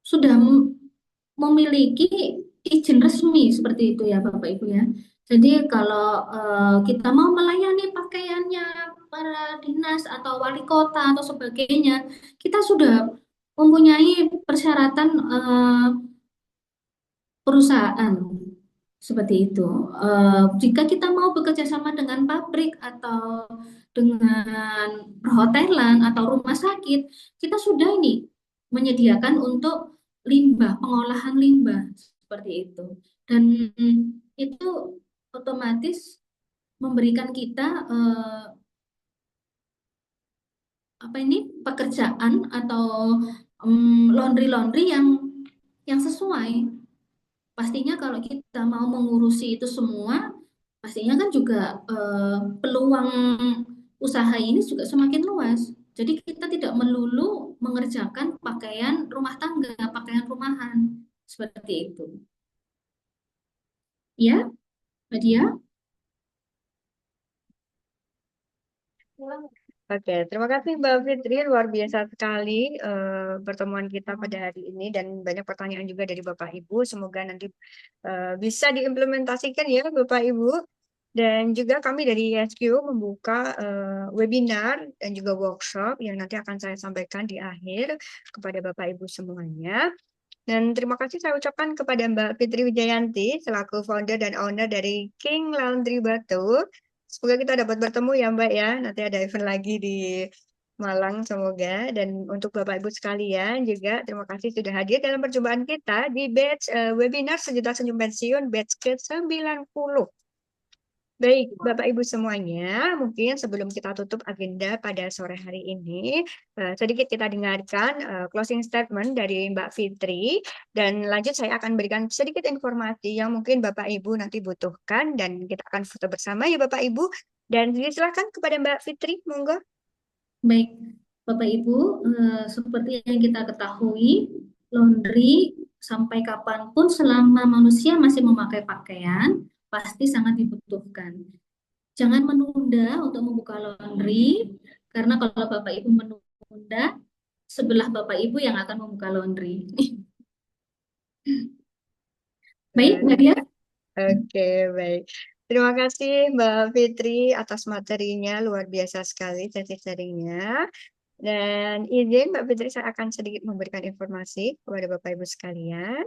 sudah memiliki izin resmi seperti itu ya Bapak Ibu ya. Jadi kalau kita mau melayani pakaiannya para dinas atau wali kota atau sebagainya, kita sudah mempunyai persyaratan perusahaan seperti itu. Jika kita mau bekerja sama dengan pabrik atau dengan perhotelan atau rumah sakit, kita sudah ini menyediakan untuk limbah, pengolahan limbah seperti itu. Dan itu otomatis memberikan kita apa ini pekerjaan atau laundry-laundry yang sesuai. Pastinya kalau kita mau mengurusi itu semua, pastinya kan juga peluang usaha ini juga semakin luas. Jadi kita tidak melulu mengerjakan pakaian rumah tangga, pakaian rumahan seperti itu. Ya, Nadia? Oke, terima kasih Mbak Fitri. Luar biasa sekali pertemuan kita pada hari ini dan banyak pertanyaan juga dari Bapak Ibu. Semoga nanti bisa diimplementasikan ya Bapak Ibu. Dan juga kami dari ISQ membuka webinar dan juga workshop yang nanti akan saya sampaikan di akhir kepada Bapak Ibu semuanya. Dan terima kasih saya ucapkan kepada Mbak Fitri Wijayanti selaku founder dan owner dari King Laundry Batu. Semoga kita dapat bertemu ya Mbak ya. Nanti ada event lagi di Malang semoga. Dan untuk Bapak Ibu sekalian juga terima kasih sudah hadir dalam perjumpaan kita di batch webinar Sejuta Senyum Pensiun batch ke-90. Baik, Bapak Ibu semuanya, mungkin sebelum kita tutup agenda pada sore hari ini, sedikit kita dengarkan closing statement dari Mbak Fitri, dan lanjut saya akan berikan sedikit informasi yang mungkin Bapak Ibu nanti butuhkan, dan kita akan foto bersama ya Bapak Ibu, dan silakan kepada Mbak Fitri, monggo. Baik, Bapak Ibu, seperti yang kita ketahui, laundry sampai kapanpun selama manusia masih memakai pakaian, pasti sangat dibutuhkan. Jangan menunda untuk membuka laundry, karena kalau Bapak Ibu menunda, sebelah Bapak Ibu yang akan membuka laundry. Baik, Mbak Dia. Oke, baik. Terima kasih Mbak Fitri atas materinya, luar biasa sekali sesi sharingnya. Dan izin Mbak Fitri, saya akan sedikit memberikan informasi kepada Bapak Ibu sekalian.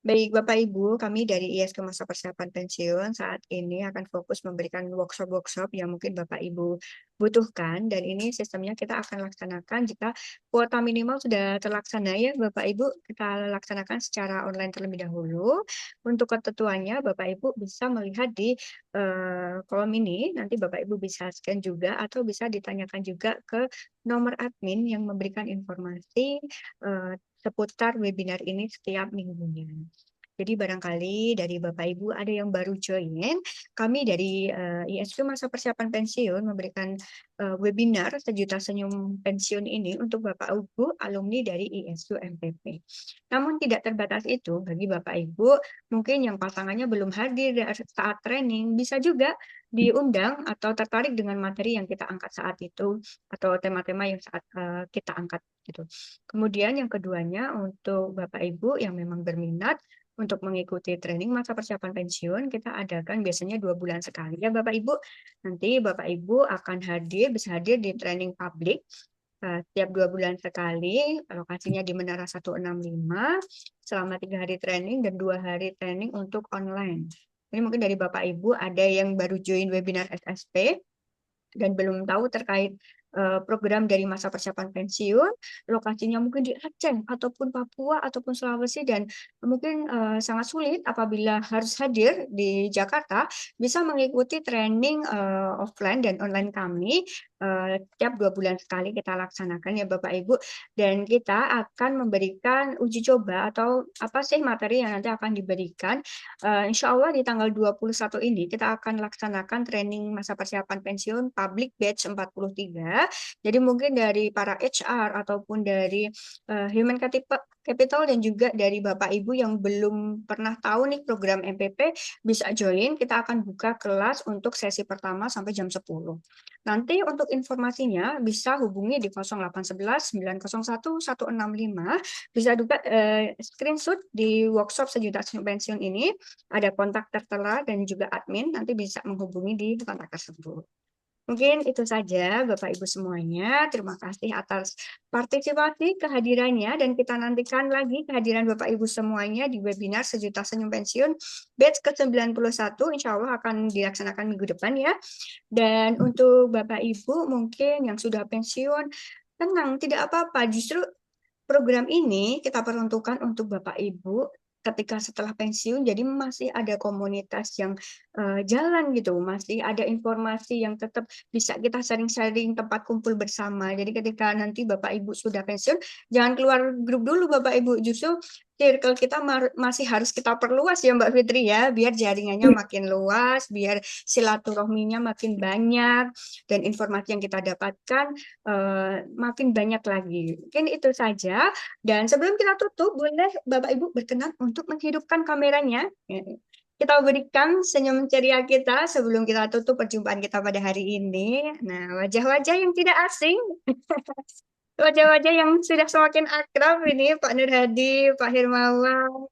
Baik Bapak Ibu, kami dari ISK Masa Persiapan Pensiun saat ini akan fokus memberikan workshop-workshop yang mungkin Bapak Ibu butuhkan, dan ini sistemnya kita akan laksanakan jika kuota minimal sudah terlaksana ya Bapak Ibu, kita laksanakan secara online terlebih dahulu. Untuk ketentuannya Bapak Ibu bisa melihat di kolom ini, nanti Bapak Ibu bisa scan juga atau bisa ditanyakan juga ke nomor admin yang memberikan informasi seputar webinar ini setiap minggunya. Jadi barangkali dari Bapak Ibu ada yang baru join, kami dari ISQ Masa Persiapan Pensiun memberikan webinar Sejuta Senyum Pensiun ini untuk Bapak Ibu alumni dari ISQ MPP. Namun tidak terbatas itu, bagi Bapak Ibu mungkin yang pasangannya belum hadir saat training, bisa juga diundang atau tertarik dengan materi yang kita angkat saat itu atau tema-tema yang saat kita angkat gitu. Kemudian yang keduanya untuk Bapak Ibu yang memang berminat untuk mengikuti training masa persiapan pensiun, kita adakan biasanya 2 bulan sekali ya Bapak Ibu. Nanti Bapak Ibu akan bisa hadir di training publik setiap 2 bulan sekali, lokasinya di Menara 165, selama 3 hari training dan 2 hari training untuk online. Ini mungkin dari Bapak Ibu ada yang baru join webinar SSP dan belum tahu terkait program dari masa persiapan pensiun, lokasinya mungkin di Aceh ataupun Papua ataupun Sulawesi, dan mungkin sangat sulit apabila harus hadir di Jakarta, bisa mengikuti training offline dan online kami tiap 2 bulan sekali kita laksanakan ya Bapak Ibu, dan kita akan memberikan uji coba atau apa sih materi yang nanti akan diberikan. Insya Allah di tanggal 21 ini kita akan laksanakan training masa persiapan pensiun public batch 43. Jadi mungkin dari para HR ataupun dari human Capital dan juga dari Bapak Ibu yang belum pernah tahu nih program MPP bisa join. Kita akan buka kelas untuk sesi pertama sampai jam 10. Nanti untuk informasinya bisa hubungi di 0811 901 165. Bisa juga screenshot di workshop Sejuta Senyum Pensiun ini. Ada kontak tertera dan juga admin. Nanti bisa menghubungi di kontak tersebut. Mungkin itu saja Bapak Ibu semuanya. Terima kasih atas partisipasi kehadirannya dan kita nantikan lagi kehadiran Bapak Ibu semuanya di webinar Sejuta Senyum Pensiun batch ke-91 insya Allah akan dilaksanakan minggu depan ya. Dan untuk Bapak Ibu mungkin yang sudah pensiun, tenang, tidak apa-apa. Justru program ini kita peruntukkan untuk Bapak Ibu ketika setelah pensiun, jadi masih ada komunitas yang jalan gitu, masih ada informasi yang tetap bisa kita sharing-sharing tempat kumpul bersama. Jadi ketika nanti Bapak Ibu sudah pensiun, jangan keluar grup dulu Bapak Ibu, justru circle kita masih harus kita perluas ya Mbak Fitri ya, biar jaringannya makin luas, biar silaturahminya makin banyak, dan informasi yang kita dapatkan makin banyak lagi. Mungkin itu saja. Dan sebelum kita tutup, boleh Bapak Ibu berkenan untuk menghidupkan kameranya. Kita berikan senyum ceria kita sebelum kita tutup perjumpaan kita pada hari ini. Nah, wajah-wajah yang tidak asing, wajah-wajah yang sudah semakin akrab ini, Pak Nur Hadi, Pak Hermawan,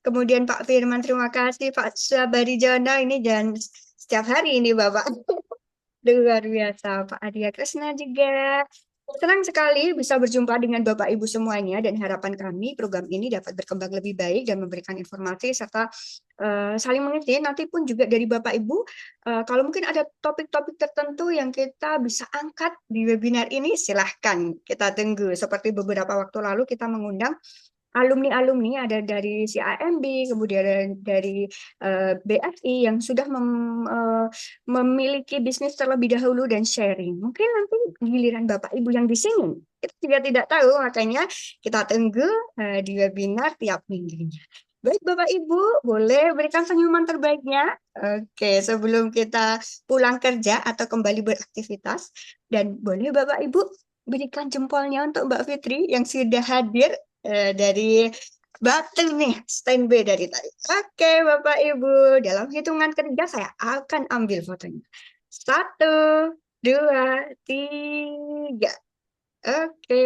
kemudian Pak Firman, terima kasih, Pak Sabari Jono, ini dan setiap hari ini Bapak. Luar biasa, Pak Arya Kresna juga. Senang sekali bisa berjumpa dengan Bapak Ibu semuanya dan harapan kami program ini dapat berkembang lebih baik dan memberikan informasi serta saling mengerti. Nanti pun juga dari Bapak Ibu, kalau mungkin ada topik-topik tertentu yang kita bisa angkat di webinar ini, silahkan kita tunggu. Seperti beberapa waktu lalu kita mengundang alumni-alumni ada dari CIMB, kemudian dari BSI yang sudah memiliki bisnis terlebih dahulu dan sharing. Mungkin nanti giliran Bapak Ibu yang di sini, kita juga tidak tahu, makanya kita tunggu di webinar tiap minggunya. Baik Bapak Ibu, boleh berikan senyuman terbaiknya. Oke, sebelum kita pulang kerja atau kembali beraktivitas. Dan boleh Bapak Ibu berikan jempolnya untuk Mbak Fitri yang sudah hadir dari Batu nih, standby dari tadi. Oke, Bapak Ibu, dalam hitungan kerja saya akan ambil fotonya. 1, 2, 3. Oke,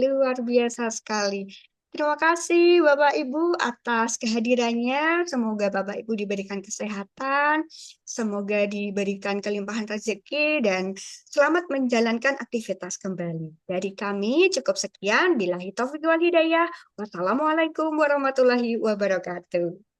luar biasa sekali. Terima kasih Bapak Ibu atas kehadirannya. Semoga Bapak Ibu diberikan kesehatan, semoga diberikan kelimpahan rezeki, dan selamat menjalankan aktivitas kembali. Dari kami cukup sekian. Billahi taufiq wal hidayah. Wassalamualaikum warahmatullahi wabarakatuh.